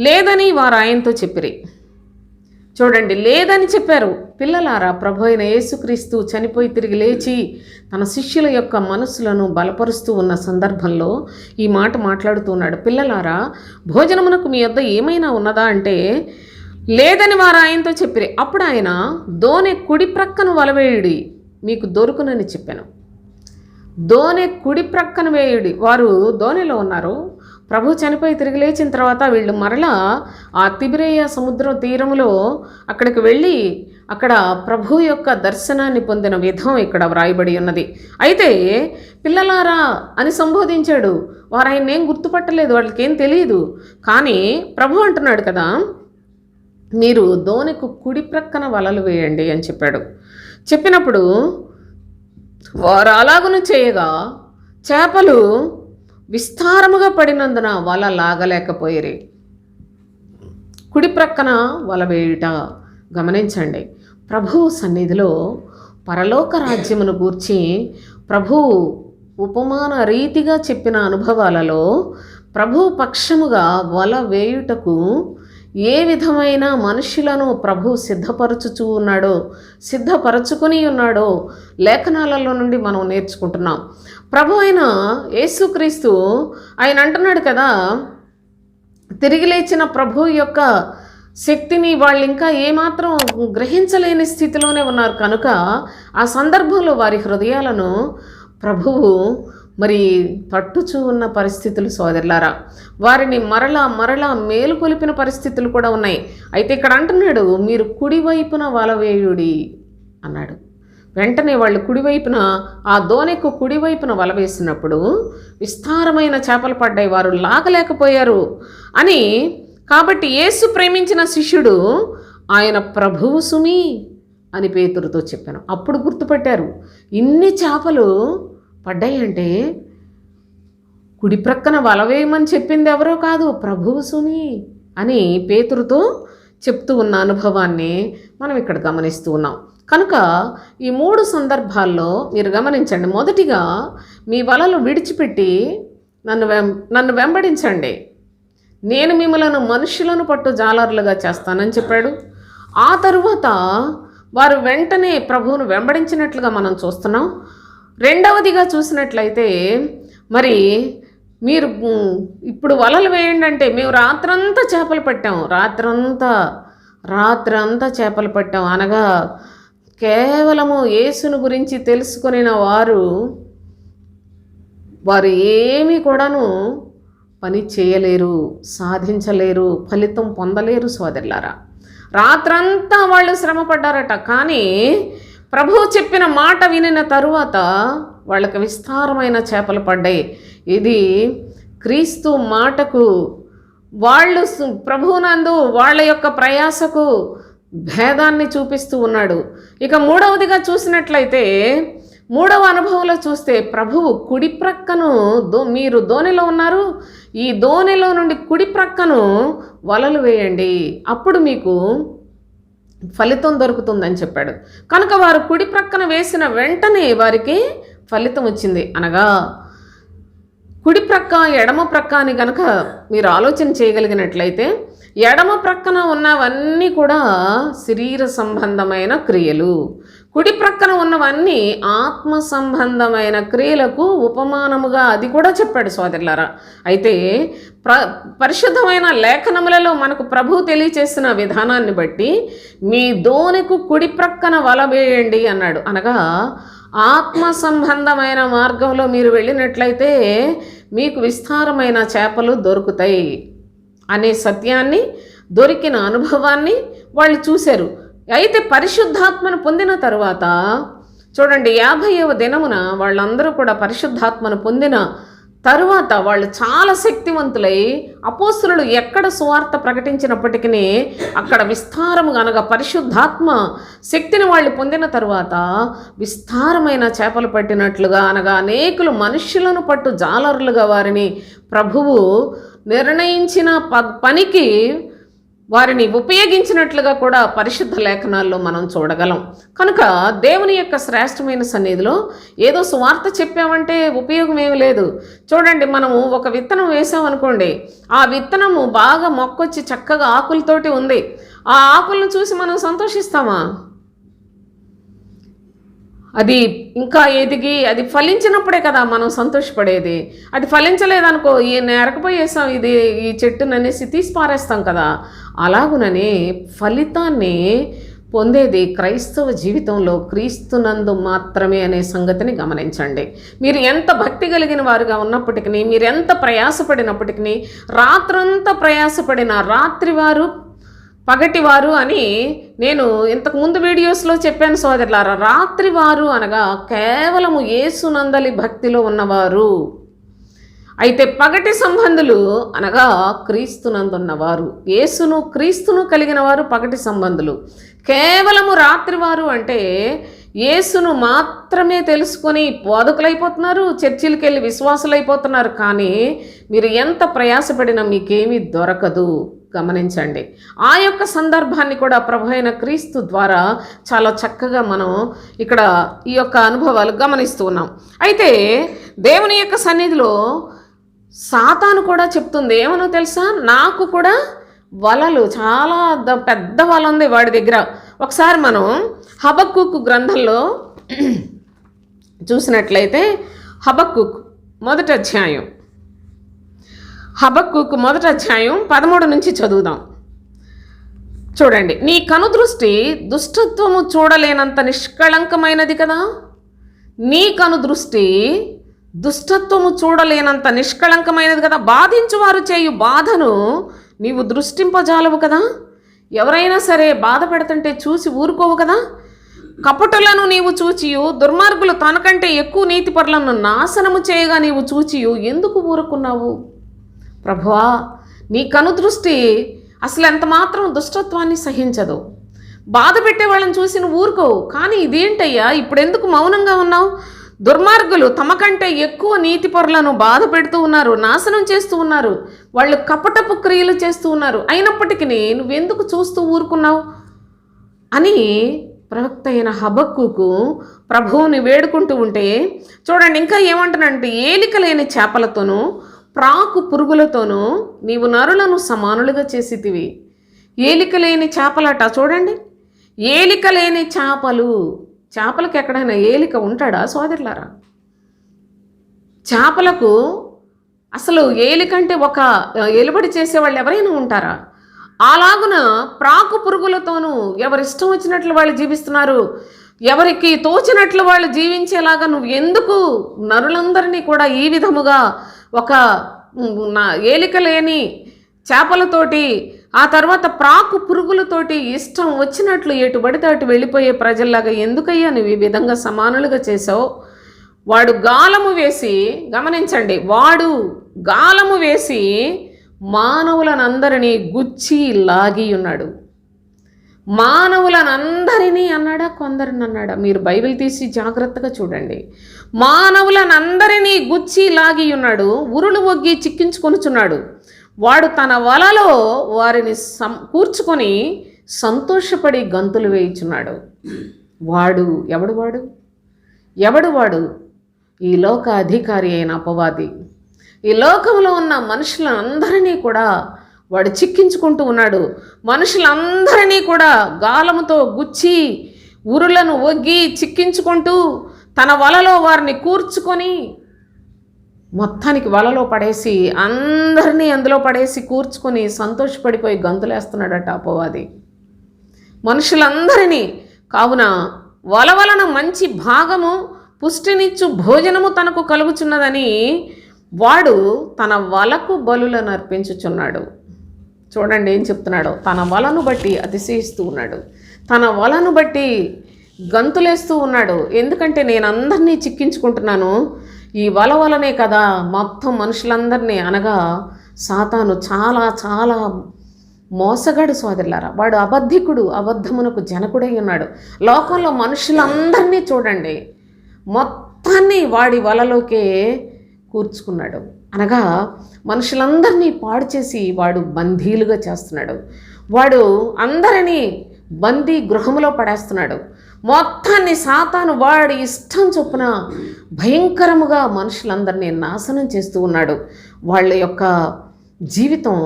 లేదని వారు ఆయనతో చెప్పిరి. చూడండి, లేదని చెప్పారు. పిల్లలారా, ప్రభు అయిన యేసుక్రీస్తు చనిపోయి తిరిగి లేచి తన శిష్యుల యొక్క మనస్సులను బలపరుస్తూ ఉన్న సందర్భంలో ఈ మాట మాట్లాడుతున్నాడు. పిల్లలారా, భోజనమునకు మీ యొద్ద ఏమైనా ఉన్నదా అంటే లేదని వారు ఆయనతో చెప్పిరి. అప్పుడు ఆయన, దోనె కుడి ప్రక్కన వలవేయుడి, మీకు దొరుకునని చెప్పాను. దోనె కుడి ప్రక్కన వేయుడి. వారు దోనెలో ఉన్నారు. ప్రభు చనిపోయి తిరిగి లేచిన తర్వాత వీళ్ళు మరలా ఆ తిబిరేయ సముద్ర తీరములో అక్కడికి వెళ్ళి అక్కడ ప్రభు యొక్క దర్శనాన్ని పొందిన విధం ఇక్కడ వ్రాయబడి ఉన్నది. అయితే పిల్లలారా అని సంబోధించాడు. వారు ఆయన ఏం గుర్తుపట్టలేదు, వాళ్ళకేం తెలియదు. కానీ ప్రభు అంటున్నాడు కదా, మీరు దోనెకు కుడి ప్రక్కన వలలు వేయండి అని చెప్పాడు. చెప్పినప్పుడు వారు అలాగును చేయగా చేపలు విస్తారముగా పడినందున వల లాగలేకపోయిరి. కుడి ప్రక్కన వల వేయుట గమనించండి. ప్రభువు సన్నిధిలో పరలోక రాజ్యమును గూర్చి ప్రభువు ఉపమాన రీతిగా చెప్పిన అనుభవాలలో ప్రభువు పక్షముగా వల వేయుటకు ఏ విధమైన మనుషులను ప్రభు సిద్ధపరచుకుని ఉన్నాడో లేఖనాలలో నుండి మనం నేర్చుకుంటున్నాం. ప్రభు అయిన యేసుక్రీస్తు ఆయన అంటున్నాడు కదా, తిరిగి లేచిన ప్రభు యొక్క శక్తిని వాళ్ళు ఇంకా ఏమాత్రం గ్రహించలేని స్థితిలోనే ఉన్నారు. కనుక ఆ సందర్భంలో వారి హృదయాలను ప్రభువు మరి తట్టుచూ ఉన్న పరిస్థితులు సోదరులారా, వారిని మరలా మేలుకొలిపిన పరిస్థితులు కూడా ఉన్నాయి. అయితే ఇక్కడ అంటున్నాడు, మీరు కుడివైపున వలవేయుడి అన్నాడు. వెంటనే వాళ్ళు కుడివైపున, ఆ దోనెకు కుడివైపున వల వేసినప్పుడు విస్తారమైన చేపలు పడ్డాయి, వారు లాగలేకపోయారు అని. కాబట్టి యేసు ప్రేమించిన శిష్యుడు ఆయన ప్రభువు సుమి అని పేతురుతో చెప్పాను. అప్పుడు గుర్తుపట్టారు, ఇన్ని చేపలు పడ్డాయి అంటే కుడి ప్రక్కన వల వేయమని చెప్పింది ఎవరో కాదు, ప్రభువు సుమి అని పేతురుతో చెప్తూ ఉన్న అనుభవాన్ని మనం ఇక్కడ గమనిస్తూ ఉన్నాం. కనుక ఈ 3 సందర్భాల్లో మీరు గమనించండి. మొదటిగా మీ వలలు విడిచిపెట్టి నన్ను వెంబడించండి, నేను మిమ్మలను మనుషులను పట్టు జాలరులుగా చేస్తానని చెప్పాడు. ఆ తరువాత వారు వెంటనే ప్రభువును వెంబడించినట్లుగా మనం చూస్తున్నాం. రెండవదిగా చూసినట్లయితే మరి మీరు ఇప్పుడు వలలు వేయండి అంటే, మేము రాత్రంతా చేపలు పట్టాం, రాత్రంతా చేపలు పట్టాం అనగా కేవలము యేసును గురించి తెలుసుకొనిన వారు ఏమీ కూడాను పని చేయలేరు, సాధించలేరు, ఫలితం పొందలేరు సోదరులారా. రాత్రంతా వాళ్ళు శ్రమ పడ్డారట. కానీ ప్రభువు చెప్పిన మాట వినిన తరువాత వాళ్ళకి విస్తారమైన చేపలు పడ్డాయి. ఇది క్రీస్తు మాటకు, వాళ్ళు ప్రభువునందు వాళ్ళ యొక్క ప్రయాసకు భేదాన్ని చూపిస్తూ ఉన్నాడు. ఇక మూడవదిగా చూసినట్లయితే, మూడవ అనుభవంలో చూస్తే ప్రభువు కుడి ప్రక్కను మీరు దోణిలో ఉన్నారు, ఈ దోణిలో నుండి కుడి ప్రక్కను వలలు వేయండి, అప్పుడు మీకు ఫలితం దొరుకుతుందని చెప్పాడు. కనుక వారు కుడి ప్రక్కన వేసిన వెంటనే వారికి ఫలితం వచ్చింది. అనగా కుడి ప్రక్క ఎడమ ప్రక్క అని కనుక మీరు ఆలోచన చేయగలిగినట్లయితే, ఎడమ ప్రక్కన ఉన్నవన్నీ కూడా శరీర సంబంధమైన క్రియలు, కుడి ప్రక్కన ఉన్నవన్నీ ఆత్మ సంబంధమైన క్రియలకు ఉపమానముగా అది కూడా చెప్పాడు సోదరులారా. అయితే పరిశుద్ధమైన లేఖనములలో మనకు ప్రభువు తెలియచేసిన విధానాన్ని బట్టి మీ దోణికు కుడి ప్రక్కన వల వేయండి అన్నాడు. అనగా ఆత్మ సంబంధమైన మార్గంలో మీరు వెళ్ళినట్లయితే మీకు విస్తారమైన చేపలు దొరుకుతాయి అనే సత్యాన్ని, దొరికిన అనుభవాన్ని వాళ్ళు చూశారు. అయితే పరిశుద్ధాత్మను పొందిన తరువాత చూడండి, 50వ దినమున వాళ్ళందరూ కూడా పరిశుద్ధాత్మను పొందిన తరువాత వాళ్ళు చాలా శక్తివంతులై అపోస్తలులు ఎక్కడ సువార్త ప్రకటించినప్పటికీ అక్కడ విస్తారముగా అనగా పరిశుద్ధాత్మ శక్తిని వాళ్ళు పొందిన తరువాత విస్తారమైన చేపలు పట్టినట్లుగా అనగా అనేకులు మనుష్యులను పట్టు జాలరులుగా వారిని ప్రభువు నిర్ణయించిన పనికి వారిని ఉపయోగించినట్లుగా కూడా పరిశుద్ధ లేఖనాల్లో మనం చూడగలం. కనుక దేవుని యొక్క శ్రేష్టమైన సన్నిధిలో ఏదో సువార్త చెప్పామంటే ఉపయోగం ఏమి లేదు. చూడండి, మనము ఒక విత్తనం వేసామనుకోండి, ఆ విత్తనము బాగా మొక్కొచ్చి చక్కగా ఆకులతోటి ఉంది, ఆ ఆకులను చూసి మనం సంతోషిస్తామా? అది ఇంకా ఎదిగి అది ఫలించినప్పుడే కదా మనం సంతోషపడేది. అది ఫలించలేదనుకో, నెరకపోయేసాం ఈ చెట్టును అనేసి తీసి పారేస్తాం కదా. అలాగుననే ఫలితాన్ని పొందేది క్రైస్తవ జీవితంలో క్రీస్తునందు మాత్రమే అనే సంగతిని గమనించండి. మీరు ఎంత భక్తి కలిగిన వారుగా ఉన్నప్పటికీ, మీరు ఎంత ప్రయాసపడినప్పటికీ, రాత్రంతా ప్రయాసపడిన రాత్రివారు పగటివారు అని నేను ఇంతకు ముందు వీడియోస్లో చెప్పాను సోదరులారా. రాత్రివారు అనగా కేవలము యేసునందలి భక్తిలో ఉన్నవారు. అయితే పగటి సంబంధులు అనగా క్రీస్తునందున్నవారు, యేసును క్రీస్తును కలిగిన వారు పగటి సంబంధులు. కేవలము రాత్రివారు అంటే యేసును మాత్రమే తెలుసుకొని బోధకులైపోతున్నారు, చర్చిలకు వెళ్ళి విశ్వాసులైపోతున్నారు. కానీ మీరు ఎంత ప్రయాసపడినా మీకేమీ దొరకదు. గమనించండి, ఆ యొక్క సందర్భాన్ని కూడా ప్రభు అయిన క్రీస్తు ద్వారా చాలా చక్కగా మనం ఇక్కడ ఈ యొక్క అనుభవాలు గమనిస్తూ ఉన్నాం. అయితే దేవుని యొక్క సన్నిధిలో సాతాను కూడా చెప్తుంది, ఏమనో తెలుసా, నాకు కూడా వలలు చాలా పెద్ద వల ఉంది వాడి దగ్గర. ఒకసారి మనం హబక్కూకు గ్రంథంలో చూసినట్లయితే హబక్కూకు మొదటి అధ్యాయం 13 నుంచి చదువుదాం. చూడండి, నీ కనుదృష్టి దుష్టత్వము చూడలేనంత నిష్కళంకమైనది కదా. నీ కనుదృష్టి దుష్టత్వము చూడలేనంత నిష్కళంకమైనది కదా. బాధించువారు చేయు బాధను నీవు దృష్టింపజాలవు కదా. ఎవరైనా సరే బాధ పెడుతుంటే చూసి ఊరుకోవు కదా. కపటులను నీవు చూచియు, దుర్మార్గులు తనకంటే ఎక్కువ నీతిపరులను నాశనము చేయగా నీవు చూచియు ఎందుకు ఊరుకున్నావు? ప్రభువా, నీ కనుదృష్టి అసలు ఎంత మాత్రం దుష్టత్వాన్ని సహించదు. బాధ పెట్టే వాళ్ళని చూసి నువ్వు ఊరుకోవు. కానీ ఇదేంటయ్యా, ఇప్పుడు ఎందుకు మౌనంగా ఉన్నావు? దుర్మార్గులు తమ కంటే ఎక్కువ నీతిపరులను బాధ పెడుతూ ఉన్నారు, నాశనం చేస్తూ ఉన్నారు, వాళ్ళు కపటపు క్రియలు చేస్తూ ఉన్నారు. అయినప్పటికీ నువ్వెందుకు చూస్తూ ఊరుకున్నావు అని ప్రవక్త అయిన హబక్కూకు ప్రభువుని వేడుకుంటూ ఉంటే చూడండి ఇంకా ఏమంటానంటే, ఏలిక లేని చేపలతోనూ ప్రాకు పురుగులతోనూ నీవు నరులను సమానులుగా చేసితివి. ఏలిక లేని చేపలట. చూడండి, ఏలిక లేని చేపలు. చేపలకు ఎక్కడైనా ఏలిక ఉంటాడా సోదరులారా? చేపలకు అసలు ఏలికంటే ఒక ఎలుబడి చేసేవాళ్ళు ఎవరైనా ఉంటారా? అలాగున ప్రాకు పురుగులతోనూ ఎవరిష్టం వచ్చినట్లు వాళ్ళు జీవిస్తున్నారు. ఎవరికి తోచినట్లు వాళ్ళు జీవించేలాగా నువ్వు ఎందుకు నరులందరినీ కూడా ఈ విధముగా ఒక ఏలిక లేని చేపలతోటి ఆ తర్వాత ప్రాకు పురుగులతోటి ఇష్టం వచ్చినట్లు ఎటు పడితే అటు వెళ్ళిపోయే ప్రజల్లాగా ఎందుకయ్యా నువ్వు ఈ విధంగా సమానులుగా చేసావు? వాడు గాలము వేసి, గమనించండి, వాడు గాలము వేసి మానవులనందరినీ గుచ్చి లాగి ఉన్నాడు. మానవులనందరినీ అన్నాడా, కొందరిని అన్నాడా? మీరు బైబిల్ తీసి జాగ్రత్తగా చూడండి. మానవులనందరినీ గుచ్చి లాగి ఉన్నాడు, ఉరులు ఒగ్గి చిక్కించుకొనుచున్నాడు. వాడు తన వలలో వారిని కూర్చుకొని సంతోషపడి గంతులు వేయుచున్నాడు. ఎవడు వాడు? ఈ లోక అధికారి అయిన అపవాది. ఈ లోకంలో ఉన్న మనుషులందరినీ కూడా వాడు చిక్కించుకుంటూ ఉన్నాడు. మనుషులందరినీ కూడా గాలముతో గుచ్చి ఉరులను ఒగ్గి చిక్కించుకుంటూ తన వలలో వారిని కూర్చుకొని మొత్తానికి వలలో పడేసి అందరినీ అందులో పడేసి కూర్చుకొని సంతోషపడిపోయి గంతులేస్తున్నాడట అపవాది మనుషులందరినీ. కావున వల వలన మంచి భాగము పుష్టినిచ్చు భోజనము తనకు కలుగుచున్నదని వాడు తన వలకు బలులను అర్పించుచున్నాడు. చూడండి ఏం చెప్తున్నాడో. తన వలను బట్టి అతిశయిస్తూ ఉన్నాడు, తన వలను బట్టి గంతులేస్తూ ఉన్నాడు. ఎందుకంటే నేను అందరినీ చిక్కించుకుంటున్నాను, ఈ వల వలనే కదా మొత్తం మనుషులందరినీ, అనగా సాతాను చాలా చాలా మోసగాడు సోదరులారా. వాడు అబద్ధికుడు, అబద్ధమునకు జనకుడై ఉన్నాడు. లోకంలో మనుషులందరినీ చూడండి, మొత్తాన్ని వాడి వలలోకే కూర్చుకున్నాడు. అనగా మనుషులందరినీ పాడు చేసి వాడు బందీలుగా చేస్తున్నాడు. వాడు అందరినీ బందీ గృహంలో పడేస్తున్నాడు. మొత్తాన్ని సాతాను వాడి ఇష్టం చొప్పున భయంకరముగా మనుషులందరినీ నాశనం చేస్తూ ఉన్నాడు. వాళ్ళ యొక్క జీవితం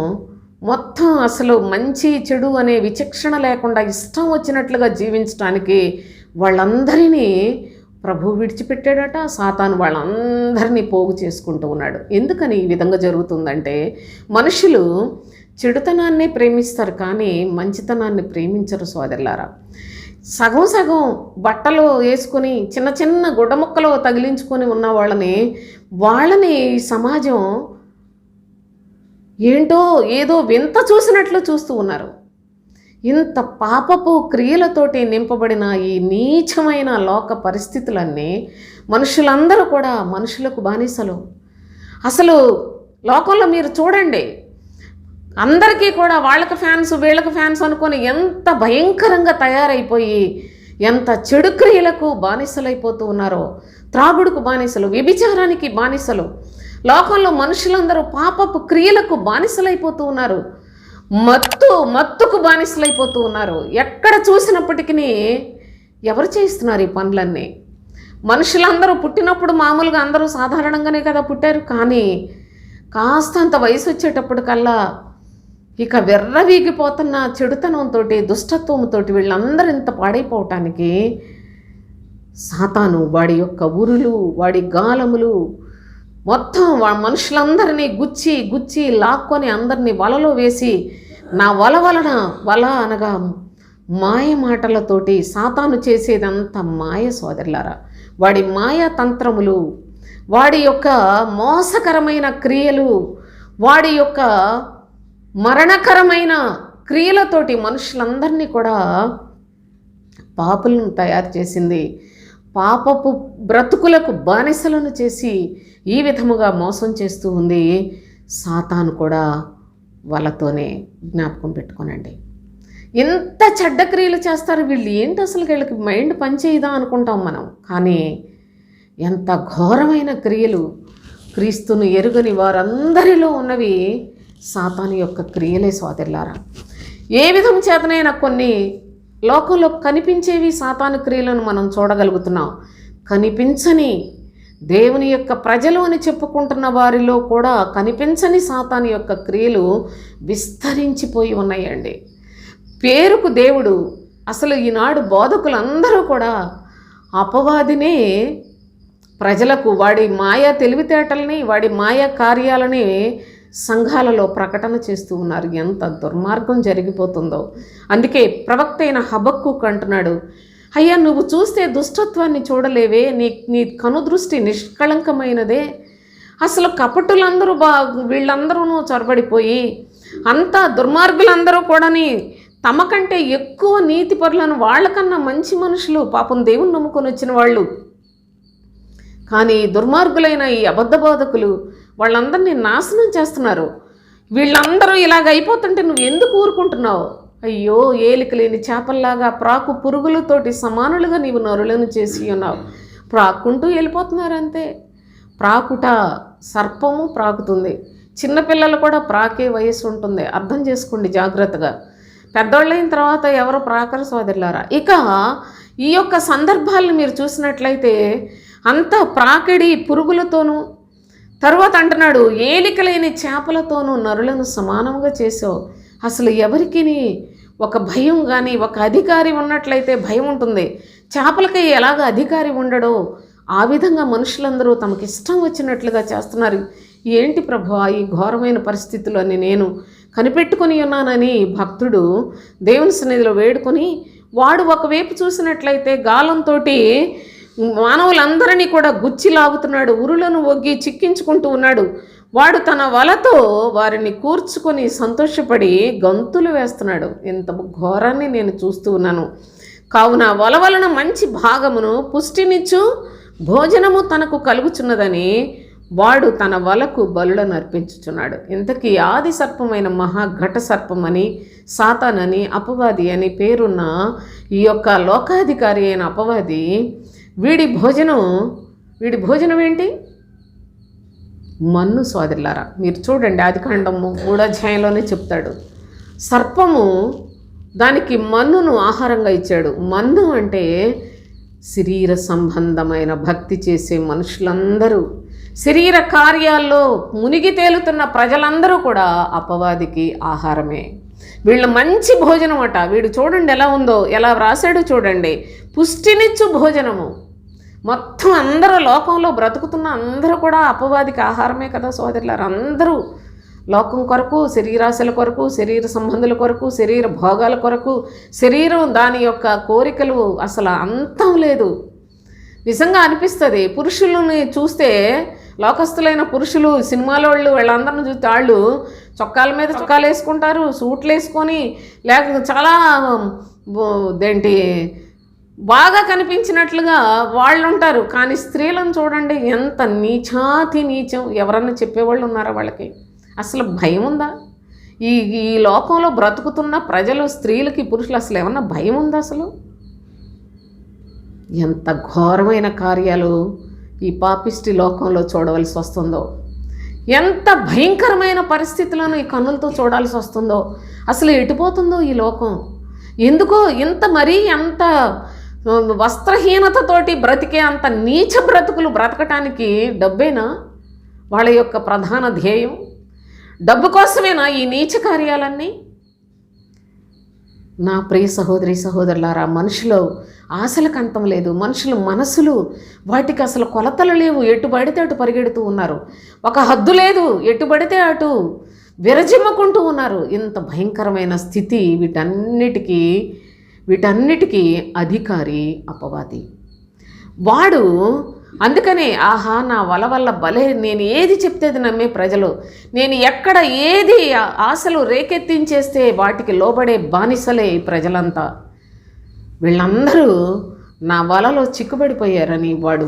మొత్తం అసలు మంచి చెడు అనే విచక్షణ లేకుండా ఇష్టం వచ్చినట్లుగా జీవించడానికి వాళ్ళందరినీ ప్రభు విడిచిపెట్టాడట. సాతాను వాళ్ళందరినీ పోగు చేసుకుంటూ ఉన్నాడు. ఎందుకని ఈ విధంగా జరుగుతుందంటే, మనుషులు చెడుతనాన్ని ప్రేమిస్తారు కానీ మంచితనాన్ని ప్రేమించరు సోదరులారా. సగం సగం బట్టలు వేసుకొని చిన్న చిన్న గుడ్డముక్కలు తగిలించుకొని ఉన్న వాళ్ళని సమాజం ఏంటో ఏదో వింత చూసినట్లు చూస్తూ ఉన్నారు. ఇంత పాపపు క్రియలతోటి నింపబడిన ఈ నీచమైన లోక పరిస్థితులన్నీ మనుషులందరూ కూడా మనుషులకు బానిసలు. అసలు లోకంలో మీరు చూడండి, అందరికీ కూడా వాళ్ళకి ఫ్యాన్స్ వీళ్ళకి ఫ్యాన్స్ అనుకొని ఎంత భయంకరంగా తయారైపోయి ఎంత చెడు క్రియలకు బానిసలైపోతూ ఉన్నారో. త్రాగుడుకు బానిసలు, వ్యభిచారానికి బానిసలు. లోకంలో మనుషులందరూ పాపపు క్రియలకు బానిసలైపోతూ ఉన్నారు. మత్తుకు బానిసలైపోతూ ఉన్నారు. ఎక్కడ చూసినప్పటికీ ఎవరు చేస్తున్నారు ఈ పనులన్నీ? మనుషులందరూ పుట్టినప్పుడు మామూలుగా అందరూ సాధారణంగానే కదా పుట్టారు. కానీ కాస్తంత వయసు వచ్చేటప్పటికల్లా ఇక వెర్రవీగిపోతున్న చెడుతనంతో దుష్టత్వంతో వీళ్ళందరూ ఇంత పాడైపోవటానికి సాతాను వాడి యొక్క ఉరులు, వాడి గాలములు మొత్తం మనుషులందరినీ గుచ్చి లాక్కొని అందరినీ వలలో వేసి, నా వల అనగా మాయ మాటలతోటి సాతాను చేసేదంతా మాయ సోదరులారా. వాడి మాయా తంత్రములు, వాడి యొక్క మోసకరమైన క్రియలు, వాడి యొక్క మరణకరమైన క్రియలతోటి మనుషులందరినీ కూడా పాపులను తయారు చేసింది. పాపపు బ్రతుకులకు బానిసలను చేసి ఈ విధముగా మోసం చేస్తూ ఉంది సాతాను కూడా వాళ్ళతోనే. జ్ఞాపకం పెట్టుకోనండి, ఎంత చెడ్డ క్రియలు చేస్తారు వీళ్ళు. ఏంటి అసలు వీళ్ళకి మైండ్ పనిచేయదా అనుకుంటాం మనం. కానీ ఎంత ఘోరమైన క్రియలు! క్రీస్తును ఎరుగని వారందరిలో ఉన్నవి సాతాను యొక్క క్రియలే సోదరులారా. ఏ విధం చేతనైనా కొన్ని లోకంలో కనిపించేవి సాతాను క్రియలను మనం చూడగలుగుతున్నాం. కనిపించని దేవుని యొక్క ప్రజలు అని చెప్పుకుంటున్న వారిలో కూడా కనిపించని సాతాను యొక్క క్రియలు విస్తరించిపోయి ఉన్నాయండి. పేరుకు దేవుడు, అసలు ఈనాడు బోధకులందరూ కూడా అపవాదినే ప్రజలకు వాడి మాయా తెలివితేటల్ని, వాడి మాయా కార్యాలని సంఘాలలో ప్రకటన చేస్తూ ఉన్నారు. ఎంత దుర్మార్గం జరిగిపోతుందో. అందుకే ప్రవక్త అయిన హబక్కూకు అంటున్నాడు, అయ్యా నువ్వు చూస్తే దుష్టత్వాన్ని చూడలేవే, నీ కనుదృష్టి నిష్కళంకమైనదే. అసలు కపటులందరూ వీళ్ళందరూ చొరబడిపోయి అంతా దుర్మార్గులందరూ కూడాని తమ కంటే ఎక్కువ నీతిపరులను, వాళ్ళకన్నా మంచి మనుషులు, పాపం దేవుని నమ్ముకొని వచ్చిన వాళ్ళు. కానీ దుర్మార్గులైన ఈ అబద్ధ బోధకులు వాళ్ళందరినీ నాశనం చేస్తున్నారు. వీళ్ళందరూ ఇలాగ అయిపోతుంటే నువ్వు ఎందుకు ఊరుకుంటున్నావు? అయ్యో, ఏలిక లేని చేపల్లాగా ప్రాకు పురుగులతోటి సమానులుగా నీవు నరులను చేసి ఉన్నావు. ప్రాక్కుంటూ వెళ్ళిపోతున్నారు అంతే. ప్రాకుట, సర్పము ప్రాకుతుంది. చిన్నపిల్లలు కూడా ప్రాకే వయస్సు ఉంటుంది. అర్థం చేసుకోండి జాగ్రత్తగా. పెద్దోళ్ళైన తర్వాత ఎవరు ప్రాకరు సోదరులారా. ఇక ఈ యొక్క సందర్భాలను మీరు చూసినట్లయితే అంత ప్రాకిడి పురుగులతోనూ, తరువాత అంటున్నాడు ఏలిక లేని చేపలతోనూ నరులను సమానంగా చేసావు. అసలు ఎవరికి ఒక భయం కానీ, ఒక అధికారి ఉన్నట్లయితే భయం ఉంటుంది. చేపలకి ఎలాగ అధికారి ఉండడో ఆ విధంగా మనుషులందరూ తమకిష్టం వచ్చినట్లుగా చేస్తున్నారు. ఏంటి ప్రభువా ఈ ఘోరమైన పరిస్థితులు అని నేను కనిపెట్టుకొని ఉన్నానని భక్తుడు దేవుని సన్నిధిలో వేడుకొని, వాడు ఒకవైపు చూసినట్లయితే గాలంతో మానవులందరినీ కూడా గుచ్చి లాగుతున్నాడు, ఉరులను ఒగ్గి చిక్కించుకుంటూ ఉన్నాడు. వాడు తన వలతో వారిని కూర్చుకొని సంతోషపడి గంతులు వేస్తున్నాడు. ఇంత ఘోరాన్ని నేను చూస్తూ ఉన్నాను. కావున వల వలన మంచి భాగమును పుష్టినిచ్చు భోజనము తనకు కలుగుచున్నదని వాడు తన వలకు బలులను అర్పించుచున్నాడు. ఇంతకీ ఆది సర్పమైన మహాఘట సర్పమని, సాతానని, అపవాది అని పేరున్న ఈ యొక్క లోకాధికారి అయిన అపవాది వీడి భోజనం ఏంటి? మన్ను సోదరులారా. మీరు చూడండి, ఆదికాండము 3వ అధ్యాయంలోనే చెప్తాడు. సర్పము దానికి మన్నును ఆహారంగా ఇచ్చాడు. మన్ను అంటే శరీర సంబంధమైన భక్తి చేసే మనుషులందరూ, శరీర కార్యాల్లో మునిగి తేలుతున్న ప్రజలందరూ కూడా అపవాదికి ఆహారమే. వీళ్ళు మంచి భోజనం అట. వీడు చూడండి ఎలా ఉందో, ఎలా వ్రాసాడు చూడండి. పుష్టినిచ్చు భోజనము. మొత్తం అందరూ లోకంలో బ్రతుకుతున్న అందరూ కూడా అపవాదికి ఆహారమే కదా సోదరులారు. అందరూ లోకం కొరకు, శరీరాశల కొరకు, శరీర సంబంధుల కొరకు, శరీర భోగాల కొరకు, శరీరం దాని యొక్క కోరికలు అసలు అంతం లేదు. నిజంగా అనిపిస్తుంది. పురుషులని చూస్తే, లోకస్తులైన పురుషులు, సినిమాలో వీళ్ళందరిని చూస్తే వాళ్ళు చొక్కాల మీద చొక్కాలు వేసుకుంటారు, సూట్లు వేసుకొని, లేక చాలా బాగా కనిపించినట్లుగా వాళ్ళు ఉంటారు. కానీ స్త్రీలను చూడండి ఎంత నీచాతి నీచం. ఎవరన్నా చెప్పేవాళ్ళు ఉన్నారా వాళ్ళకి? అసలు భయం ఉందా? ఈ లోకంలో బ్రతుకుతున్న ప్రజలు, స్త్రీలకి, పురుషులు అసలు ఏమన్నా భయం ఉందా? అసలు ఎంత ఘోరమైన కార్యాలు ఈ పాపిష్టి లోకంలో చూడవలసి వస్తుందో, ఎంత భయంకరమైన పరిస్థితులను ఈ కన్నులతో చూడాల్సి వస్తుందో, అసలు ఎటుపోతుందో ఈ లోకం. ఎందుకో ఇంత అంత వస్త్రహీనతతోటి బ్రతికే అంత నీచ బ్రతుకులు బ్రతకటానికి డబ్బేనా వాళ్ళ యొక్క ప్రధాన ధ్యేయం? డబ్బు కోసమేనా ఈ నీచ కార్యాలన్నీ? నా ప్రియ సహోదరి సహోదరులారా, మనుషులు ఆశలకు అంతం లేదు. మనుషుల మనసులు, వాటికి అసలు కొలతలు లేవు. ఎటు పడితే అటు పరిగెడుతూ ఉన్నారు. ఒక హద్దు లేదు. ఎటు పడితే అటు విరజిమ్ముకుంటూ ఉన్నారు. ఇంత భయంకరమైన స్థితి. వీటన్నిటికీ అధికారి అపవాది. వాడు అందుకనే ఆహా నా వల్ల భలే, నేను ఏది చెప్తే అది నమ్మే ప్రజలు, నేను ఎక్కడ ఏది ఆశలు రేకెత్తించేస్తే వాటికి లోబడే బానిసలే ఈ ప్రజలంతా. వీళ్ళందరూ నా వలలో చిక్కుబడిపోయారని వాడు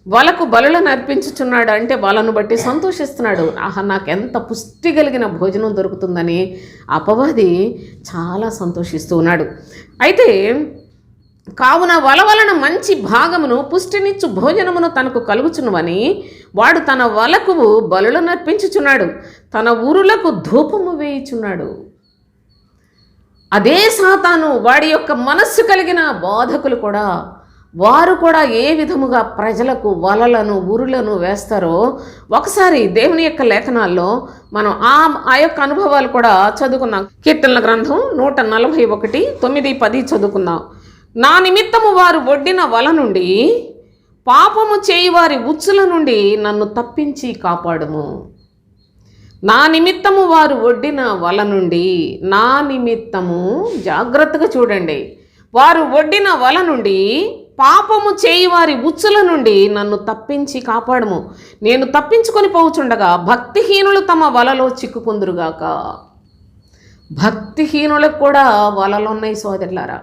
వలకు బలులను అర్పించుచున్నాడు. అంటే వాళ్ళను బట్టి సంతోషిస్తున్నాడు. ఆహా నాకెంత పుష్టి కలిగిన భోజనం దొరుకుతుందని అపవాది చాలా సంతోషిస్తూ ఉన్నాడు. అయితే కావున వల వలన మంచి భాగమును పుష్టినిచ్చు భోజనమును తనకు కలుగుచునువని వాడు తన వలకు బలులు నర్పించుచున్నాడు, తన ఊరులకు ధూపము వేయుచున్నాడు. అదే సాతాను వాడి యొక్క మనస్సు కలిగిన బోధకులు కూడా, వారు కూడా ఏ విధముగా ప్రజలకు వలలను ఉరులను వేస్తారో ఒకసారి దేవుని యొక్క లేఖనాల్లో మనం ఆ యొక్క అనుభవాలు కూడా చదువుకున్నాం. కీర్తనల గ్రంథం 141 9, 10 చదువుకుందాం. నా నిమిత్తము వారు ఒడ్డిన వల నుండి, పాపము చేయి వారి ఉచ్చుల నుండి నన్ను తప్పించి కాపాడుము. నా నిమిత్తము వారు ఒడ్డిన వల నుండి, నా నిమిత్తము, జాగ్రత్తగా చూడండి, వారు ఒడ్డిన వల నుండి, పాపము చేయి వారి ఉచ్చుల నుండి నన్ను తప్పించి కాపాడము. నేను తప్పించుకొని పోవుచుండగా భక్తిహీనులు తమ వలలో చిక్కుకుందురుగాక. భక్తిహీనులకు కూడా వలలు ఉన్నాయి సోదరులారా.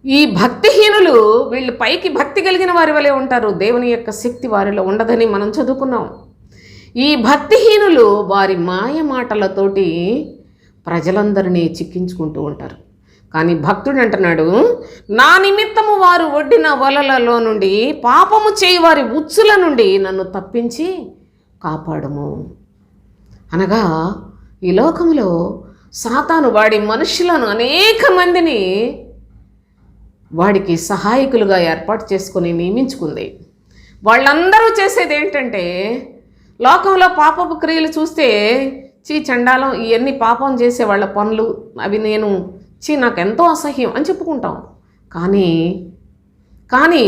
ఈ భక్తిహీనులు వీళ్ళు పైకి భక్తి కలిగిన వారి వలె ఉంటారు, దేవుని యొక్క శక్తి వారిలో ఉండదని మనం చదువుకున్నాం. ఈ భక్తిహీనులు వారి మాయ మాటలతోటి ప్రజలందరినీ చిక్కించుకుంటూ ఉంటారు. కానీ భక్తుడు అంటున్నాడు, నా నిమిత్తము వారు ఒడ్డిన వలలలో నుండి, పాపము చేయి వారి ఉచ్చుల నుండి నన్ను తప్పించి కాపాడము. అనగా ఈ లోకంలో సాతాను వాడి మనుషులను అనేక మందిని వాడికి సహాయకులుగా ఏర్పాటు చేసుకొని నియమించుకుంది. వాళ్ళందరూ చేసేది ఏంటంటే, లోకంలో పాపపు క్రియలు చూస్తే చండాలం, ఇవన్నీ పాపం చేసే వాళ్ళ పనులు, అవి నాకు ఎంతో అసహ్యం అని చెప్పుకుంటాం. కానీ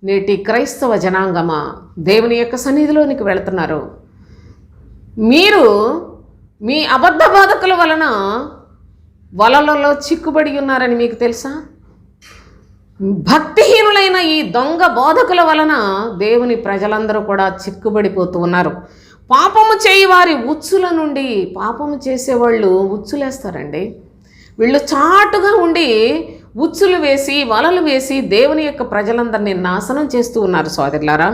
నేటి క్రైస్తవ జనాంగమా, దేవుని యొక్క సన్నిధిలోనికి వెళుతున్నారు. మీరు మీ అబద్ధ బాధకుల వలన వలలలో చిక్కుబడి ఉన్నారని మీకు తెలుసా? భక్తిహీనులైన ఈ దొంగ బోధకుల వలన దేవుని ప్రజలందరూ కూడా చిక్కుబడిపోతూ ఉన్నారు. పాపము చేయి వారి ఉచ్చుల నుండి, పాపము చేసేవాళ్ళు ఉచ్చులేస్తారండి. వీళ్ళు చాటుగా ఉండి ఉచ్చులు వేసి వలలు వేసి దేవుని యొక్క ప్రజలందరినీ నాశనం చేస్తూ ఉన్నారు సోదరులారా.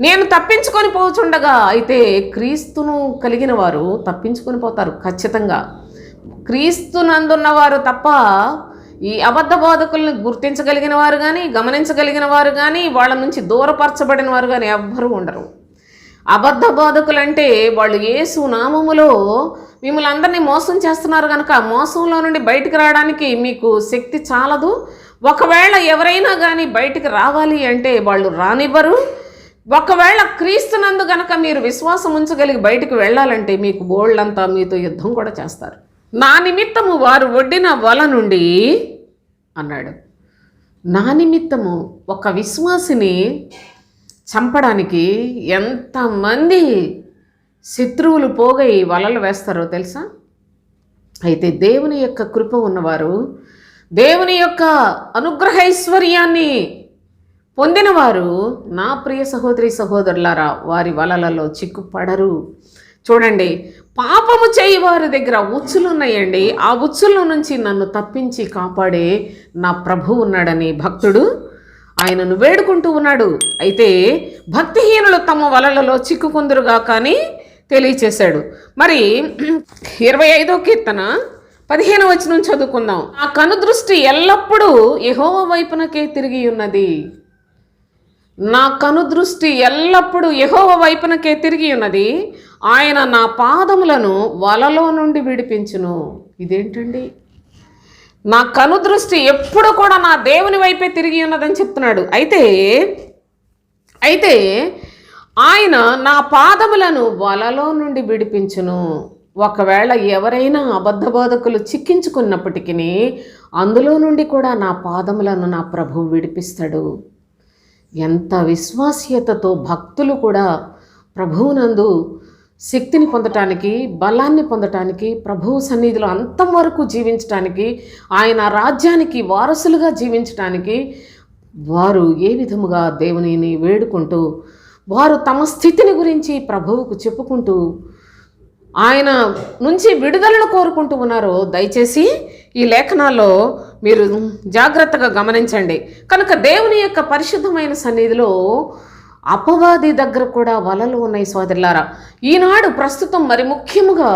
నేను తప్పించుకొని పోచుండగా, అయితే క్రీస్తును కలిగిన వారు తప్పించుకొని పోతారు ఖచ్చితంగా. క్రీస్తునందున్నవారు తప్ప ఈ అబద్ధ బోధకుల్ని గుర్తించగలిగిన వారు కానీ, గమనించగలిగిన వారు కానీ, వాళ్ళ నుంచి దూరపరచబడిన వారు కానీ ఎవ్వరూ ఉండరు. అబద్ధ బోధకులంటే వాళ్ళు యేసు నామములో మిమ్మల్ని అందరినీ మోసం చేస్తున్నారు కనుక మోసంలో నుండి బయటికి రావడానికి మీకు శక్తి చాలదు. ఒకవేళ ఎవరైనా కానీ బయటికి రావాలి అంటే వాళ్ళు రానివ్వరు. ఒకవేళ క్రీస్తునందు గనక మీరు విశ్వాసం ఉంచగలిగి బయటికి వెళ్ళాలంటే మీకు బోళ్ళంతా మీతో యుద్ధం కూడా చేస్తారు. నా నిమిత్తము వారు ఒడ్డిన వల నుండి అన్నాడు. నా నిమిత్తము ఒక విశ్వాసిని చంపడానికి ఎంతమంది శత్రువులు పోగై వలలు వేస్తారో తెలుసా? అయితే దేవుని యొక్క కృప ఉన్నవారు, దేవుని యొక్క అనుగ్రహైశ్వర్యాన్ని పొందినవారు, నా ప్రియ సహోదరి సహోదరులారా, వారి వలలలో చిక్కుపడరు. చూడండి, పాపము చేయి వారి దగ్గర ఉచ్చులు ఉన్నాయండి. ఆ ఉచ్చుల నుంచి నన్ను తప్పించి కాపాడే నా ప్రభువు ఉన్నాడని భక్తుడు ఆయనను వేడుకుంటూ ఉన్నాడు. అయితే భక్తిహీనులు తమ వలలలో చిక్కుకుందురుగా కానీ తెలియచేశాడు. మరి 25వ కీర్తన 15వ వచనం చదువుకుందాం. నా కనుదృష్టి ఎల్లప్పుడూ యెహోవా వైపునకే తిరిగి ఉన్నది. నా కనుదృష్టి ఎల్లప్పుడూ యెహోవా వైపునకే తిరిగి ఉన్నది. ఆయన నా పాదములను వలలో నుండి విడిపించును. ఇదేంటండి? నా కనుదృష్టి ఎప్పుడు కూడా నా దేవుని వైపే తిరిగి ఉన్నదని చెప్తున్నాడు. అయితే ఆయన నా పాదములను వలలో నుండి విడిపించును. ఒకవేళ ఎవరైనా అబద్ధ బోధకులు చిక్కించుకున్నప్పటికీ అందులో నుండి కూడా నా పాదములను నా ప్రభువు విడిపిస్తాడు. ఎంత విశ్వాస్యతతో భక్తులు కూడా ప్రభువునందు శక్తిని పొందటానికి, బలాన్ని పొందటానికి, ప్రభువు సన్నిధిలో అంతం వరకు జీవించటానికి, ఆయన రాజ్యానికి వారసులుగా జీవించటానికి వారు ఏ విధముగా దేవునిని వేడుకుంటూ, వారు తమ స్థితిని గురించి ప్రభువుకు చెప్పుకుంటూ ఆయన నుంచి విడుదలను కోరుకుంటూ ఉన్నారో దయచేసి ఈ లేఖనాల్లో మీరు జాగ్రత్తగా గమనించండి. కనుక దేవుని యొక్క పరిశుద్ధమైన సన్నిధిలో అపవాది దగ్గర కూడా వలలు ఉన్నాయి సోదరులారా. ఈనాడు ప్రస్తుతం మరి ముఖ్యముగా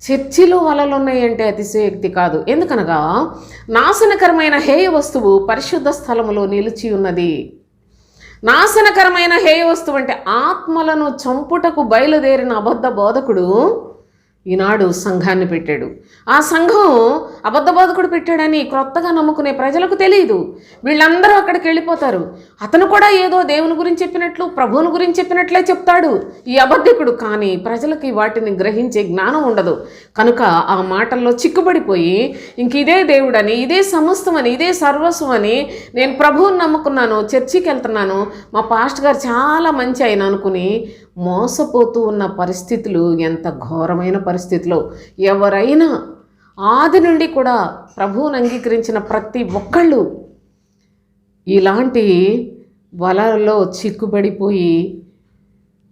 చర్చిలో వలలు ఉన్నాయంటే అతిశయోక్తి కాదు. ఎందుకనగా నాశనకరమైన హేయ వస్తువు పరిశుద్ధ స్థలములో నిలిచి ఉన్నది. నాశనకరమైన హేయ వస్తువు అంటే ఆత్మలను చంపుటకు బయలుదేరిన అబద్ధ బోధకుడు ఈనాడు సంఘాన్ని పెట్టాడు. ఆ సంఘం అబద్ధ బోధకుడు పెట్టాడని క్రొత్తగా నమ్ముకునే ప్రజలకు తెలియదు. వీళ్ళందరూ అక్కడికి వెళ్ళిపోతారు. అతను కూడా ఏదో దేవుని గురించి చెప్పినట్లు, ప్రభువుని గురించి చెప్పినట్లే చెప్తాడు ఈ అబద్ధికుడు. కానీ ప్రజలకి వాటిని గ్రహించే జ్ఞానం ఉండదు. కనుక ఆ మాటల్లో చిక్కుబడిపోయి ఇంక ఇదే దేవుడని, ఇదే సమస్తమని, ఇదే సర్వస్వం అని, నేను ప్రభువుని నమ్ముకున్నాను, చర్చికి వెళ్తున్నాను, మా పాస్టర్ గారు చాలా మంచి ఆయన అనుకుని మోసపోతూ ఉన్న పరిస్థితులు ఎంత ఘోరమైన పరిస్థితుల్లో. ఎవరైనా ఆది నుండి కూడా ప్రభువుని అంగీకరించిన ప్రతి ఒక్కళ్ళు ఇలాంటి వలలో చిక్కుబడిపోయి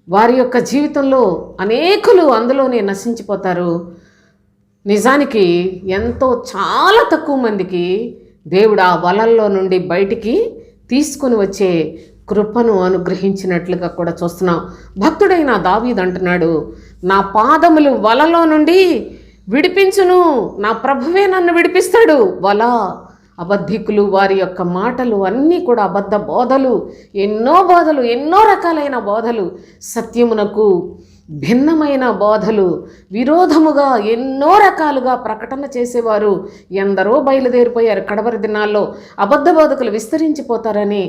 వారి యొక్క జీవితంలో అనేకులు అందులోనే నశించిపోతారు. నిజానికి చాలా తక్కువ మందికి దేవుడు ఆ వలల్లో నుండి బయటికి తీసుకొని వచ్చే కృపను అనుగ్రహించినట్లుగా కూడా చూస్తున్నాం. భక్తుడైన దావీదు అంటున్నాడు, నా పాదములు వలలో నుండి విడిపించును, నా ప్రభువే నన్ను విడిపిస్తాడు. వల, అబద్ధికులు, వారి యొక్క మాటలు అన్నీ కూడా అబద్ధ బోధలు, ఎన్నో రకాలైన బోధలు, సత్యమునకు భిన్నమైన బోధలు, విరోధముగా ఎన్నో రకాలుగా ప్రకటన చేసేవారు ఎందరో బయలుదేరిపోయారు. కడవరి దినాల్లో అబద్ధ బోధకులు విస్తరించిపోతారని.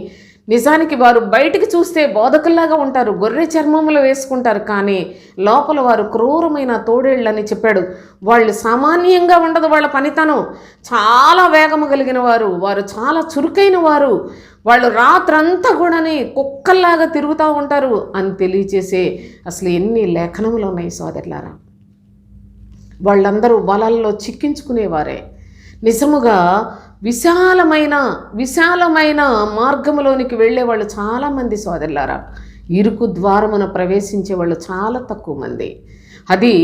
నిజానికి వారు బయటికి చూస్తే బోధకుల్లాగా ఉంటారు, గొర్రె చర్మములు వేసుకుంటారు, కానీ లోపల వారు క్రూరమైన తోడేళ్ళని చెప్పాడు. వాళ్ళు సామాన్యంగా ఉండదు వాళ్ళ పనితనం. చాలా వేగము కలిగిన వారు, వారు చాలా చురుకైన వారు, వాళ్ళు రాత్రంతా కూడాని కుక్కల్లాగా తిరుగుతూ ఉంటారు అని తెలియచేసే అసలు ఎన్ని లేఖనములు ఉన్నాయి సోదరులారా. వాళ్ళందరూ వలల్లో చిక్కించుకునేవారే. నిజముగా విశాలమైన మార్గములోనికి వెళ్ళేవాళ్ళు చాలామంది సోదరులారా. ఇరుకు ద్వారమున ప్రవేశించే వాళ్ళు చాలా తక్కువ మంది. అది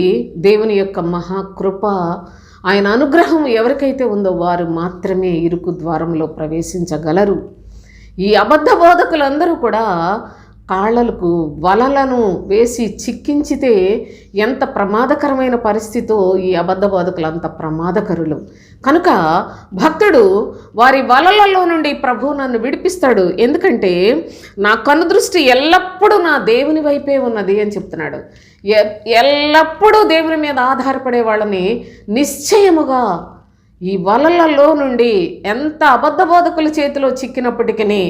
దేవుని యొక్క మహాకృప, ఆయన అనుగ్రహం ఎవరికైతే ఉందో వారు మాత్రమే ఇరుకు ద్వారంలో ప్రవేశించగలరు. ఈ అబద్ధ బోధకులందరూ కూడా కాళ్ళలకు వలలను వేసి చిక్కించితే ఎంత ప్రమాదకరమైన పరిస్థితో ఈ అబద్ధ బోధకులు అంత ప్రమాదకరులు. కనుక భక్తుడు వారి వలలలో నుండి ప్రభువు నన్ను విడిపిస్తాడు, ఎందుకంటే నా కనుదృష్టి ఎల్లప్పుడూ నా దేవుని వైపే ఉన్నది అని చెప్తున్నాడు. ఎల్లప్పుడూ దేవుని మీద ఆధారపడే వాళ్ళని నిశ్చయముగా ఈ వలలలో నుండి ఎంత అబద్ధ బోధకుల చేతిలో చిక్కినప్పటికీ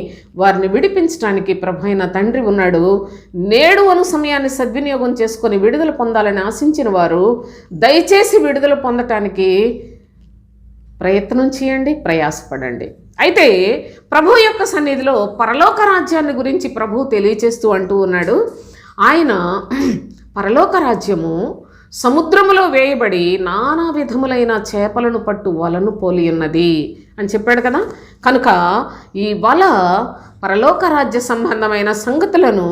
వారిని విడిపించడానికి ప్రభువైన తండ్రి ఉన్నాడు. నేడు అను సమయాన్ని సద్వినియోగం చేసుకొని విడుదల పొందాలని ఆశించిన వారు దయచేసి విడుదల పొందటానికి ప్రయత్నం చేయండి, ప్రయాసపడండి. అయితే ప్రభు యొక్క సన్నిధిలో పరలోక రాజ్యాన్ని గురించి ప్రభువు తెలియచేస్తూ అంటూ ఉన్నాడు. ఆయన పరలోక రాజ్యము సముద్రములో వేయబడి నానా విధములైన చేపలను పట్టు వలను పోలి ఉన్నది అని చెప్పాడు కదా. కనుక ఈ వల పరలోక రాజ్య సంబంధమైన సంగతులను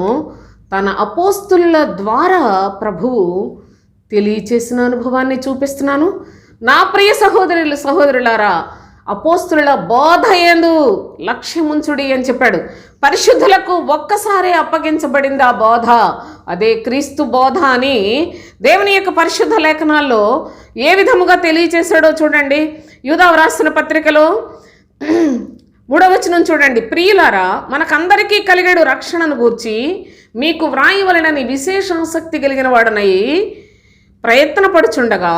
తన అపోస్తుల ద్వారా ప్రభువు తెలియచేసిన అనుభవాన్ని చూపిస్తున్నాను. నా ప్రియ సహోదరులారా, అపోస్తుల బోధ యందు లక్ష్యముంచుడి అని చెప్పాడు. పరిశుద్ధులకు ఒక్కసారే అప్పగించబడింది ఆ బోధ, అదే క్రీస్తు బోధ అని దేవుని యొక్క పరిశుద్ధ లేఖనాల్లో ఏ విధముగా తెలియచేశాడో చూడండి. యూదా వ్రాసిన పత్రికలో 3వ వచనం చూడండి. ప్రియులారా, మనకందరికీ కలిగేడు రక్షణను గూర్చి మీకు వ్రాయవలెనని విశేష ఆసక్తి కలిగిన వాడనై ప్రయత్నపడుచుండగా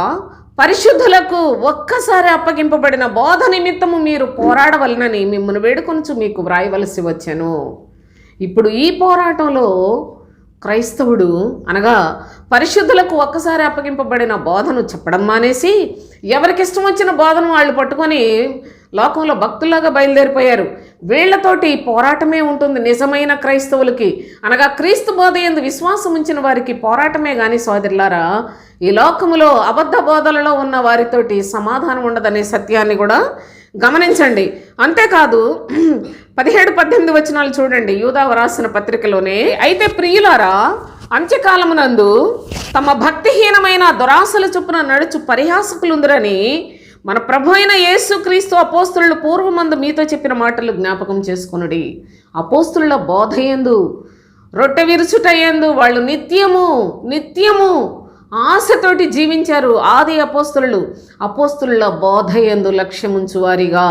పరిశుద్ధులకు ఒక్కసారి అప్పగింపబడిన బోధ నిమిత్తము మీరు పోరాడవలనని మిమ్మల్ని వేడుకొనుచు మీకు వ్రాయవలసి వచ్చాను. ఇప్పుడు ఈ పోరాటంలో క్రైస్తవుడు అనగా పరిశుద్ధులకు ఒక్కసారి అప్పగింపబడిన బోధను చెప్పడం మానేసి ఎవరికి ఇష్టం వచ్చిన బోధను వాళ్ళు పట్టుకొని లోకంలో భక్తుల్లాగా బయలుదేరిపోయారు. వీళ్లతోటి పోరాటమే ఉంటుంది నిజమైన క్రైస్తవులకి, అనగా క్రీస్తు బోధ యందు విశ్వాసం ఉంచిన వారికి పోరాటమే కానీ సోదరులారా, ఈ లోకములో అబద్ధ బోధలలో ఉన్న వారితోటి సమాధానం ఉండదనే సత్యాన్ని కూడా గమనించండి. అంతేకాదు 17-18 వచనాలు చూడండి యూదా వ్రాసిన పత్రికలోనే. అయితే ప్రియులారా, అంత్యకాలమునందు తమ భక్తిహీనమైన దురాశల చొప్పున నడుచు పరిహాసకులుందరని మన ప్రభు అయిన యేసుక్రీస్తు అపోస్తులు పూర్వమందు మీతో చెప్పిన మాటలు జ్ఞాపకం చేసుకొనుడి. అపోస్తుల బోధ యందు రొట్టె విరుచుట యందు వాళ్ళు నిత్యము ఆశతోటి జీవించారు ఆది అపోస్తలులు. అపోస్తలుల బోధయందు లక్ష్యముంచు వారిగా,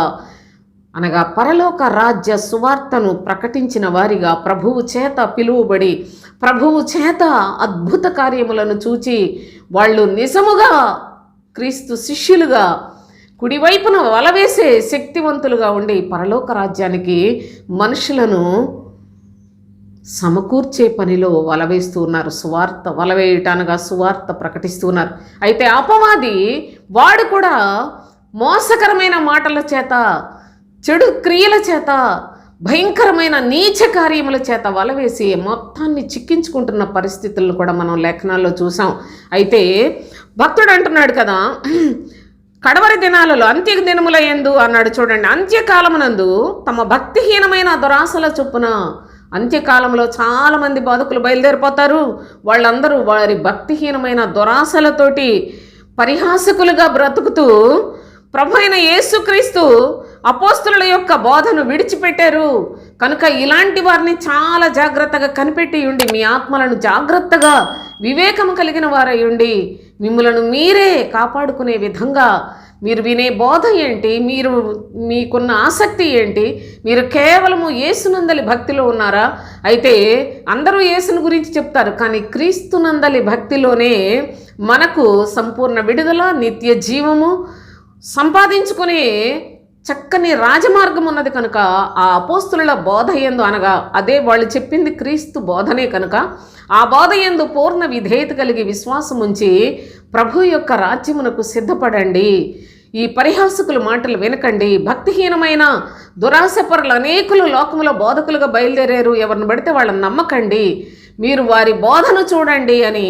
అనగా పరలోక రాజ్య సువార్తను ప్రకటించిన వారిగా, ప్రభువు చేత పిలువబడి ప్రభువు చేత అద్భుత కార్యములను చూచి వాళ్ళు నిజముగా క్రీస్తు శిష్యులుగా కుడివైపున వలవేసే శక్తివంతులుగా ఉండి పరలోక రాజ్యానికి మనుషులను సమకూర్చే పనిలో వలవేస్తూ ఉన్నారు. సువార్త వలవేయటానుగా సువార్త ప్రకటిస్తూ ఉన్నారు. అయితే అపవాది వాడు కూడా మోసకరమైన మాటల చేత, చెడు క్రియల చేత, భయంకరమైన నీచ కార్యముల చేత వలవేసి మొత్తాన్ని చిక్కించుకుంటున్న పరిస్థితులను కూడా మనం లేఖనాల్లో చూసాం. అయితే భక్తుడు అంటున్నాడు కదా, కడవరి దినాలలో అంత్య దినముల యందు అన్నాడు. చూడండి, అంత్యకాలమునందు తమ భక్తిహీనమైన దురాశల చొప్పున, అంత్యకాలంలో చాలామంది బోధకులు బయలుదేరిపోతారు. వాళ్ళందరూ వారి భక్తిహీనమైన దురాశలతోటి పరిహాసకులుగా బ్రతుకుతూ ప్రభు అయిన యేసుక్రీస్తు అపోస్తలుల యొక్క బోధను విడిచిపెట్టారు. కనుక ఇలాంటి వారిని చాలా జాగ్రత్తగా కనిపెట్టి ఉండి, మీ ఆత్మలను జాగ్రత్తగా వివేకము కలిగిన వారై ఉండి మిమ్మలను మీరే కాపాడుకునే విధంగా మీరు వినే బోధ ఏంటి, మీకున్న ఆసక్తి ఏంటి, మీరు కేవలము యేసునందలి భక్తిలో ఉన్నారా? అయితే అందరూ యేసుని గురించి చెప్తారు, కానీ క్రీస్తునందలి భక్తిలోనే మనకు సంపూర్ణ విడుదల, నిత్య జీవము సంపాదించుకునే చక్కని రాజమార్గం ఉన్నది. కనుక ఆ అపోస్తుల బోధ యందు, అనగా అదే వాళ్ళు చెప్పింది క్రీస్తు బోధనే కనుక ఆ బోధ యందు పూర్ణ విధేయత కలిగి విశ్వాసం ఉంచి ప్రభు యొక్క రాజ్యమునకు సిద్ధపడండి. ఈ పరిహాసకుల మాటలు వినకండి. భక్తిహీనమైన దురాశపరులు అనేకులు లోకములో బోధకులుగా బయలుదేరారు, ఎవరిని పడితే వాళ్ళని నమ్మకండి, మీరు వారి బోధను చూడండి అని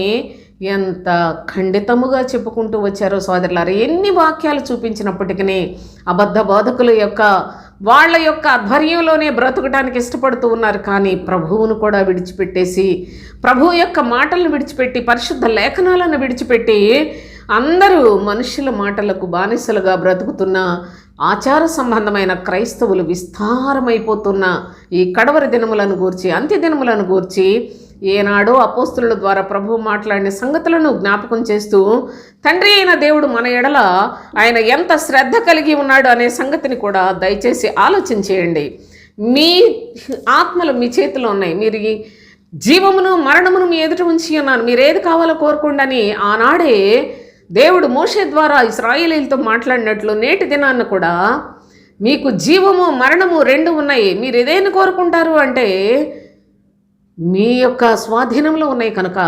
ఎంత ఖండితముగా చెప్పుకుంటూ వచ్చారో సోదరులారా. ఎన్ని వాక్యాలు చూపించినప్పటికీ అబద్ధ బోధకుల యొక్క వాళ్ళ యొక్క ఆధ్వర్యంలోనే బ్రతకడానికి ఇష్టపడుతూ ఉన్నారు. కానీ ప్రభువును కూడా విడిచిపెట్టేసి, ప్రభువు యొక్క మాటలను విడిచిపెట్టి, పరిశుద్ధ లేఖనాలను విడిచిపెట్టి అందరూ మనుషుల మాటలకు బానిసలుగా బ్రతుకుతున్న ఆచార సంబంధమైన క్రైస్తవులు విస్తారమైపోతున్న ఈ కడవరి దినములను గూర్చి, అంత్య దినములను గూర్చి ఏనాడో అపోస్తుల ద్వారా ప్రభువు మాట్లాడిన సంగతులను జ్ఞాపకం చేస్తూ, తండ్రి అయిన దేవుడు మన ఎడల ఆయన ఎంత శ్రద్ధ కలిగి ఉన్నాడు అనే సంగతిని కూడా దయచేసి ఆలోచించేయండి. మీ ఆత్మలు మీ చేతిలో ఉన్నాయి. మీరు జీవమును మరణమును మీ ఎదుట ఉంచి ఉన్నాను, మీరు ఏది కావాలో కోరుకోండి అని ఆనాడే దేవుడు మోషే ద్వారా ఇశ్రాయేలీలతో మాట్లాడినట్లు నేటి దినాన్న కూడా మీకు జీవము మరణము రెండు ఉన్నాయి. మీరు ఏదైనా కోరుకుంటారు అంటే మీ యొక్క స్వాధీనంలో ఉన్నాయి. కనుక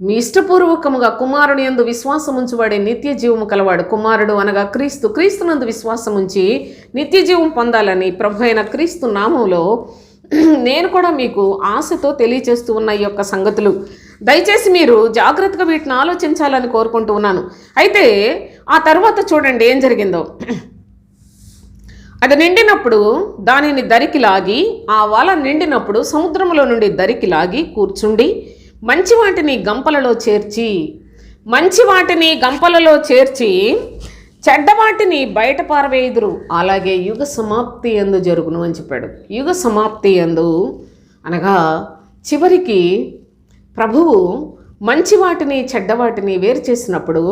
మీ ఇష్టపూర్వకముగా కుమారుని యందు విశ్వాసం ఉంచువాడే నిత్య జీవము కలవాడు. కుమారుడు అనగా క్రీస్తు, క్రీస్తునందు విశ్వాసం ఉంచి నిత్య జీవం పొందాలని ప్రభు అయిన క్రీస్తు నామంలో నేను కూడా మీకు ఆశతో తెలియచేస్తూ ఉన్న ఈ యొక్క సంగతులు దయచేసి మీరు జాగ్రత్తగా వీటిని ఆలోచించాలని కోరుకుంటూ ఉన్నాను. అయితే ఆ తర్వాత చూడండి ఏం జరిగిందో. అది నిండినప్పుడు దానిని దరికి లాగి, ఆ వల నిండినప్పుడు సముద్రంలో నుండి దరికి లాగి కూర్చుండి మంచి వాటిని గంపలలో చేర్చి చెడ్డవాటిని బయట పారవేయుదురు. అలాగే యుగ సమాప్తి యందు జరుగును అని చెప్పాడు. యుగ సమాప్తి యందు అనగా చివరికి ప్రభువు మంచి వాటిని చెడ్డవాటిని వేరు చేసినప్పుడు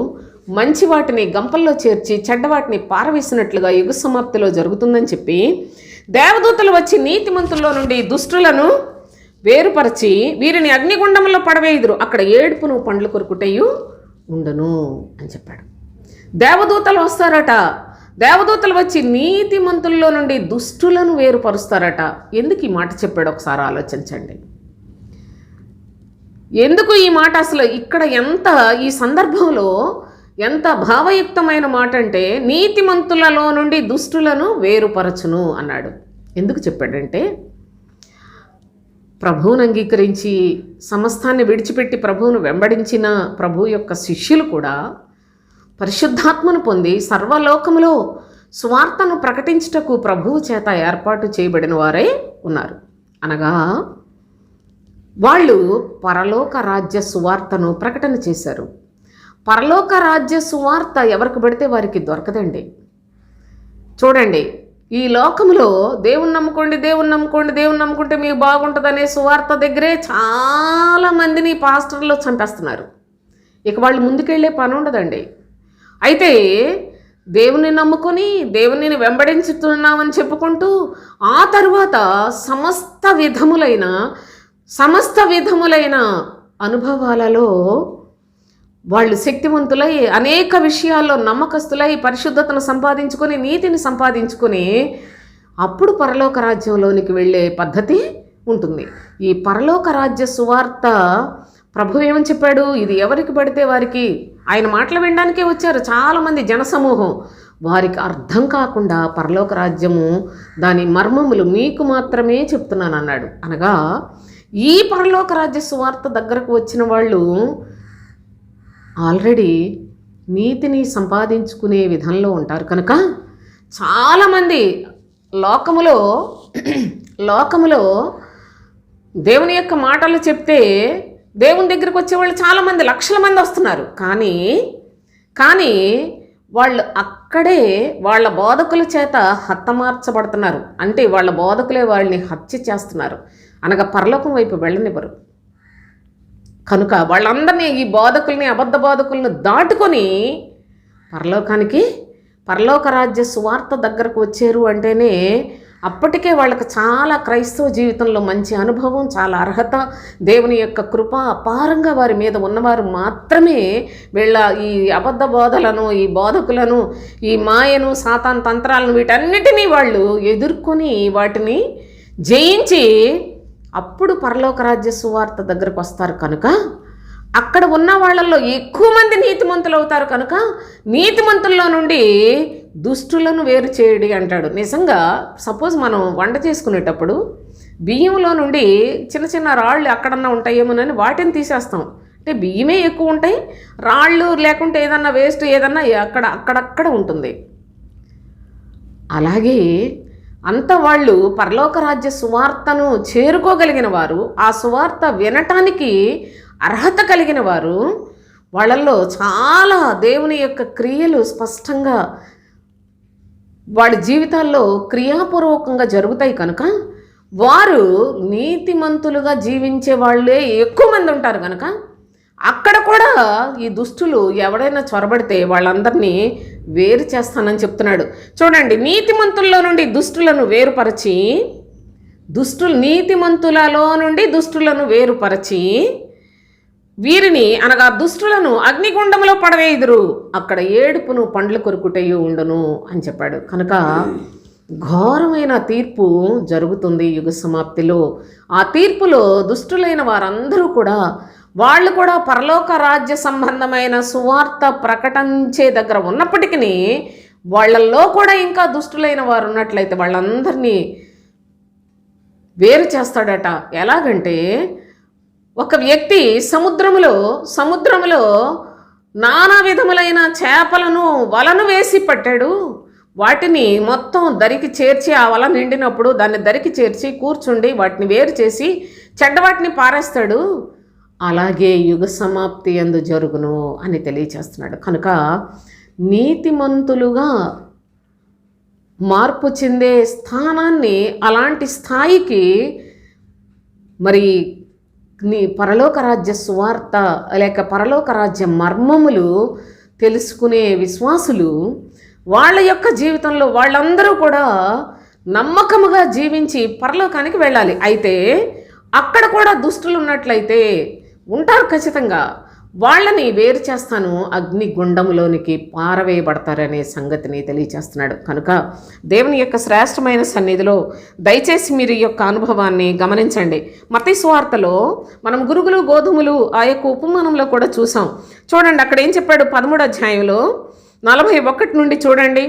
మంచి వాటిని గంపల్లో చేర్చి చెడ్డవాటిని పారవేసినట్లుగా యుగ సమాప్తిలో జరుగుతుందని చెప్పి, దేవదూతలు వచ్చి నీతిమంతుల్లో నుండి దుష్టులను వేరుపరిచి వీరిని అగ్నిగుండంలో పడవేయుదురు, అక్కడ ఏడుపును పండ్లు కొరుకుటయు ఉండును అని చెప్పాడు. దేవదూతలు వస్తారట. దేవదూతలు వచ్చి నీతిమంతుల్లో నుండి దుష్టులను వేరుపరుస్తారట. ఎందుకు ఈ మాట చెప్పాడు ఒకసారి ఆలోచించండి. ఎందుకు ఈ మాట అసలు ఇక్కడ ఈ సందర్భంలో ఎంత భావయుక్తమైన మాట అంటే, నీతిమంతులలో నుండి దుష్టులను వేరుపరచును అన్నాడు. ఎందుకు చెప్పాడంటే, ప్రభువును అంగీకరించి సమస్తాన్ని విడిచిపెట్టి ప్రభువును వెంబడించిన ప్రభు యొక్క శిష్యులు కూడా పరిశుద్ధాత్మను పొంది సర్వలోకములో సువార్తను ప్రకటించుటకు ప్రభువు చేత ఏర్పాటు చేయబడిన వారే ఉన్నారు. అనగా వాళ్ళు పరలోక రాజ్య సువార్తను ప్రకటన చేశారు. పరలోక రాజ్య సువార్త ఎవరికి పడితే వారికి దొరకదండి. చూడండి, ఈ లోకంలో దేవుని నమ్ముకుంటే మీకు బాగుంటుంది అనే సువార్త దగ్గరే చాలామందిని పాస్టర్లు చంపేస్తున్నారు. ఇక వాళ్ళు ముందుకెళ్ళే పని ఉండదండి. అయితే దేవుని నమ్ముకొని దేవునిని వెంబడించుతున్నామని చెప్పుకుంటూ ఆ తరువాత సమస్త విధములైన అనుభవాలలో వాళ్ళు శక్తివంతులై అనేక విషయాల్లో నమ్మకస్తులై పరిశుద్ధతను సంపాదించుకొని నీతిని సంపాదించుకొని అప్పుడు పరలోక రాజ్యంలోనికి వెళ్ళే పద్ధతి ఉంటుంది. ఈ పరలోక రాజ్య సువార్త ప్రభు ఏమని చెప్పాడు? ఇది ఎవరికి పడితే వారికి, ఆయన మాటలు వినడానికే వచ్చారు చాలామంది జనసమూహం, వారికి అర్థం కాకుండా పరలోక రాజ్యము దాని మర్మములు మీకు మాత్రమే చెప్తున్నాను అన్నాడు. అనగా ఈ పరలోక రాజ్య సువార్త దగ్గరకు వచ్చిన వాళ్ళు ఆల్రెడీ నీతిని సంపాదించుకునే విధంలో ఉంటారు కనుక చాలామంది లోకములో దేవుని యొక్క మాటలు చెప్తే దేవుని దగ్గరికి వచ్చేవాళ్ళు చాలామంది, లక్షల మంది వస్తున్నారు. కానీ వాళ్ళు అక్కడే వాళ్ళ బోధకుల చేత హతమార్చబడుతున్నారు. అంటే వాళ్ళ బోధకులే వాళ్ళని హత్య చేస్తున్నారు, అనగా పరలోకం వైపు వెళ్ళనివ్వరు. కనుక వాళ్ళందరినీ, ఈ బోధకుల్ని, అబద్ధ బోధకులను దాటుకొని పరలోక రాజ్య సువార్త దగ్గరకు వచ్చారు అంటేనే అప్పటికే వాళ్ళకి చాలా క్రైస్తవ జీవితంలో మంచి అనుభవం, చాలా అర్హత, దేవుని యొక్క కృప అపారంగా వారి మీద ఉన్నవారు మాత్రమే వీళ్ళ ఈ అబద్ధ బోధలను, ఈ బోధకులను, ఈ మాయను, సాతాన్ తంత్రాలను వీటన్నిటినీ వాళ్ళు ఎదుర్కొని వాటిని జయించి అప్పుడు పరలోక రాజ్య సువార్త దగ్గరకు వస్తారు. కనుక అక్కడ ఉన్న వాళ్ళల్లో ఎక్కువ మంది నీతిమంతులు అవుతారు. కనుక నీతిమంతుల్లో నుండి దుష్టులను వేరు చేయడి అంటాడు. నిజంగా సపోజ్ మనం వంట చేసుకునేటప్పుడు బియ్యంలో నుండి చిన్న చిన్న రాళ్ళు ఎక్కడన్నా ఉంటాయేమోనని వాటిని తీసేస్తాం. అంటే బియ్యమే ఎక్కువ ఉంటాయి, రాళ్ళు లేకుంటే ఏదన్నా వేస్ట్ ఏదన్నా అక్కడక్కడ ఉంటుంది. అలాగే అంత వాళ్ళు పరలోక రాజ్య సువార్తను చేరుకోగలిగిన వారు, ఆ సువార్త వినటానికి అర్హత కలిగిన వారు, వాళ్ళల్లో చాలా దేవుని యొక్క క్రియలు స్పష్టంగా వాళ్ళ జీవితాల్లో క్రియాపూర్వకంగా జరుగుతాయి. కనుక వారు నీతిమంతులుగా జీవించే వాళ్ళే ఎక్కువ మంది ఉంటారు. కనుక అక్కడ కూడా ఈ దుష్టులు ఎవడైనా చొరబడితే వాళ్ళందరినీ వేరు చేస్తానని చెప్తున్నాడు. చూడండి, నీతిమంతుల్లో నుండి దుష్టులను వేరుపరచి, నీతిమంతులలో నుండి దుష్టులను వేరుపరచి వీరిని, అనగా దుష్టులను అగ్నిగుండంలో పడవేయుదురు, అక్కడ ఏడుపును పండ్ల కొరుకుటయు ఉండును అని చెప్పాడు. కనుక ఘోరమైన తీర్పు జరుగుతుంది యుగ సమాప్తిలో. ఆ తీర్పులో దుష్టులైన వారందరూ కూడా, వాళ్ళు కూడా పరలోక రాజ్య సంబంధమైన సువార్త ప్రకటించే దగ్గర ఉన్నప్పటికీ వాళ్ళల్లో కూడా ఇంకా దుష్టులైన వారు ఉన్నట్లయితే వాళ్ళందరినీ వేరు చేస్తాడట. ఎలాగంటే ఒక వ్యక్తి సముద్రములో నానా విధములైన చేపలను వలను వేసి పట్టాడు. వాటిని మొత్తం దరికి చేర్చి, ఆ వల నిండినప్పుడు దాన్ని దరికి చేర్చి కూర్చుండి వాటిని వేరు చేసి చెడ్డవాటిని పారేస్తాడు. అలాగే యుగ సమాప్తి యందు జరుగును అని తెలియచేస్తున్నాడు. కనుక నీతిమంతులుగా మార్పు చెందే స్థానాన్ని, అలాంటి స్థాయికి మరి పరలోక రాజ్య సువార్త లేక పరలోక రాజ్య మర్మములు తెలుసుకునే విశ్వాసులు వాళ్ళ యొక్క జీవితంలో వాళ్ళందరూ కూడా నమ్మకముగా జీవించి పరలోకానికి వెళ్ళాలి. అయితే అక్కడ కూడా దుష్టులు ఉన్నట్లయితే ఉంటారు ఖచ్చితంగా, వాళ్ళని వేరు చేస్తాను, అగ్నిగుండంలోనికి పారవేయబడతారనే సంగతిని తెలియచేస్తున్నాడు. కనుక దేవుని యొక్క శ్రేష్టమైన సన్నిధిలో దయచేసి మీరు ఈ యొక్క అనుభవాన్ని గమనించండి. మత్తయి సువార్తలో మనం గురుగులు గోధుమలు ఆ యొక్క ఉపమానంలో కూడా చూసాం. చూడండి, అక్కడ ఏం చెప్పాడు? 13వ అధ్యాయంలో 41 నుండి చూడండి.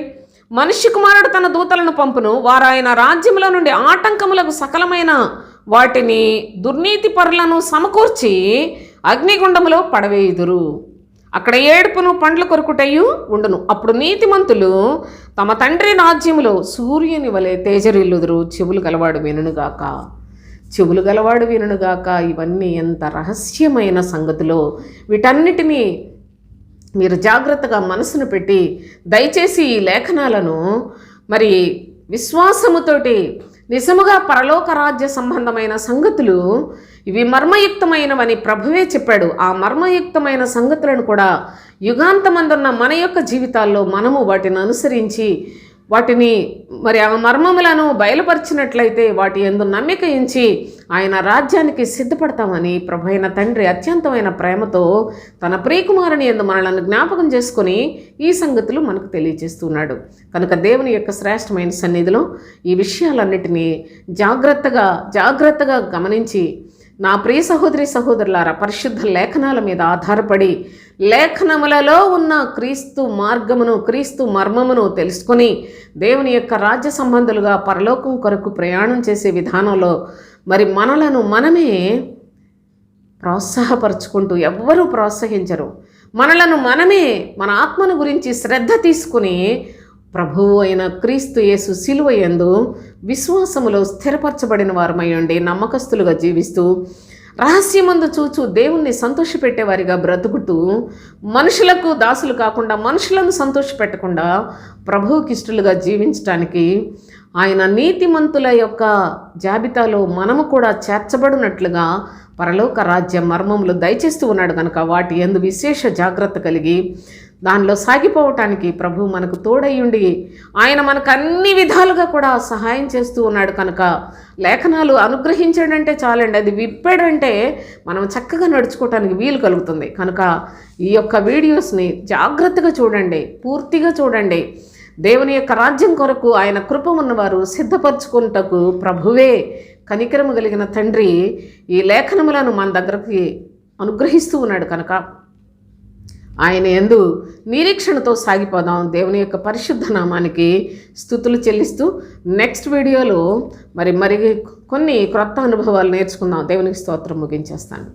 మనుష్య కుమారుడు తన దూతలను పంపును, వారు ఆయన రాజ్యంలో నుండి ఆటంకములకు సకలమైన వాటిని దుర్నీతి పరులను సమకూర్చి అగ్నిగుండములో పడవేయుదురు, అక్కడ ఏడుపును పండ్ల కొరుకుటయు ఉండును. అప్పుడు నీతిమంతులు తమ తండ్రి రాజ్యములో సూర్యుని వలె తేజరిల్లుదురు. చెవులు గలవాడు వినుగాక. ఇవన్నీ ఎంత రహస్యమైన సంగతులో! వీటన్నిటినీ మీరు జాగ్రత్తగా మనసును పెట్టి దయచేసి ఈ లేఖనాలను మరి విశ్వాసముతోటి నిజముగా పరలోక రాజ్య సంబంధమైన సంగతులు ఇవి మర్మయుక్తమైనవని ప్రభువే చెప్పాడు. ఆ మర్మయుక్తమైన సంగతులను కూడా యుగాంతమందున్న మన యొక్క జీవితాల్లో మనము వాటిని అనుసరించి వాటిని మరి ఆ మర్మములను బయలుపరిచినట్లయితే వాటి యందు నమ్మిక ఉంచి ఆయన రాజ్యానికి సిద్ధపడతామని ప్రభు అయిన తండ్రి అత్యంతమైన ప్రేమతో తన ప్రియకుమారుని యందు మనలను జ్ఞాపకం చేసుకొని ఈ సంగతులు మనకు తెలియజేస్తున్నాడు. కనుక దేవుని యొక్క శ్రేష్టమైన సన్నిధిలో ఈ విషయాలన్నిటినీ జాగ్రత్తగా గమనించి నా ప్రియ సహోదరి సహోదరులారా, పరిశుద్ధ లేఖనాల మీద ఆధారపడి లేఖనములలో ఉన్న క్రీస్తు మార్గమును, క్రీస్తు మర్మమును తెలుసుకొని దేవుని యొక్క రాజ్య సంబంధులుగా పరలోకం కొరకు ప్రయాణం చేసే విధానంలో మరి మనలను మనమే ప్రోత్సాహపరుచుకుంటూ, ఎవ్వరూ ప్రోత్సహించరు, మనలను మనమే మన ఆత్మను గురించి శ్రద్ధ తీసుకుని ప్రభువు అయిన క్రీస్తు యేసు సిలువ యందు విశ్వాసములో స్థిరపరచబడిన వారమై ఉండి నమ్మకస్తులుగా జీవిస్తూ రహస్యమందు చూచు దేవుణ్ణి సంతోషపెట్టేవారిగా బ్రతుకుతూ మనుషులకు దాసులు కాకుండా, మనుషులను సంతోషపెట్టకుండా ప్రభువుకి ఇష్టలుగా జీవించడానికి ఆయన నీతిమంతుల యొక్క జాబితాలో మనము కూడా చేర్చబడినట్లుగా పరలోక రాజ్య మర్మములు దయచేస్తూ ఉన్నాడు. కనుక వాటి యందు విశేష జాగ్రత్త కలిగి దానిలో సాగిపోవటానికి ప్రభు మనకు తోడయ్యుండి ఆయన మనకు అన్ని విధాలుగా కూడా సహాయం చేస్తూ ఉన్నాడు. కనుక లేఖనాలు అనుగ్రహించాడంటే చాలండి, అది విప్పాడంటే మనం చక్కగా నడుచుకోవటానికి వీలు కలుగుతుంది. కనుక ఈ యొక్క వీడియోస్ని జాగ్రత్తగా చూడండి, పూర్తిగా చూడండి. దేవుని యొక్క రాజ్యం కొరకు ఆయన కృప ఉన్నవారు సిద్ధపరచుకుంటకు ప్రభువే కనికరము కలిగిన తండ్రి ఈ లేఖనములను మన దగ్గరికి అనుగ్రహిస్తూ ఉన్నాడు. కనుక ఆయన యందు నిరీక్షణతో సాగిపోదాం. దేవుని యొక్క పరిశుద్ధ నామానికి స్తుతులు చెల్లిస్తూ నెక్స్ట్ వీడియోలో మరి కొన్ని క్రొత్త అనుభవాలు నేర్చుకుందాం. దేవునికి స్తోత్రం. ముగించేస్తాను.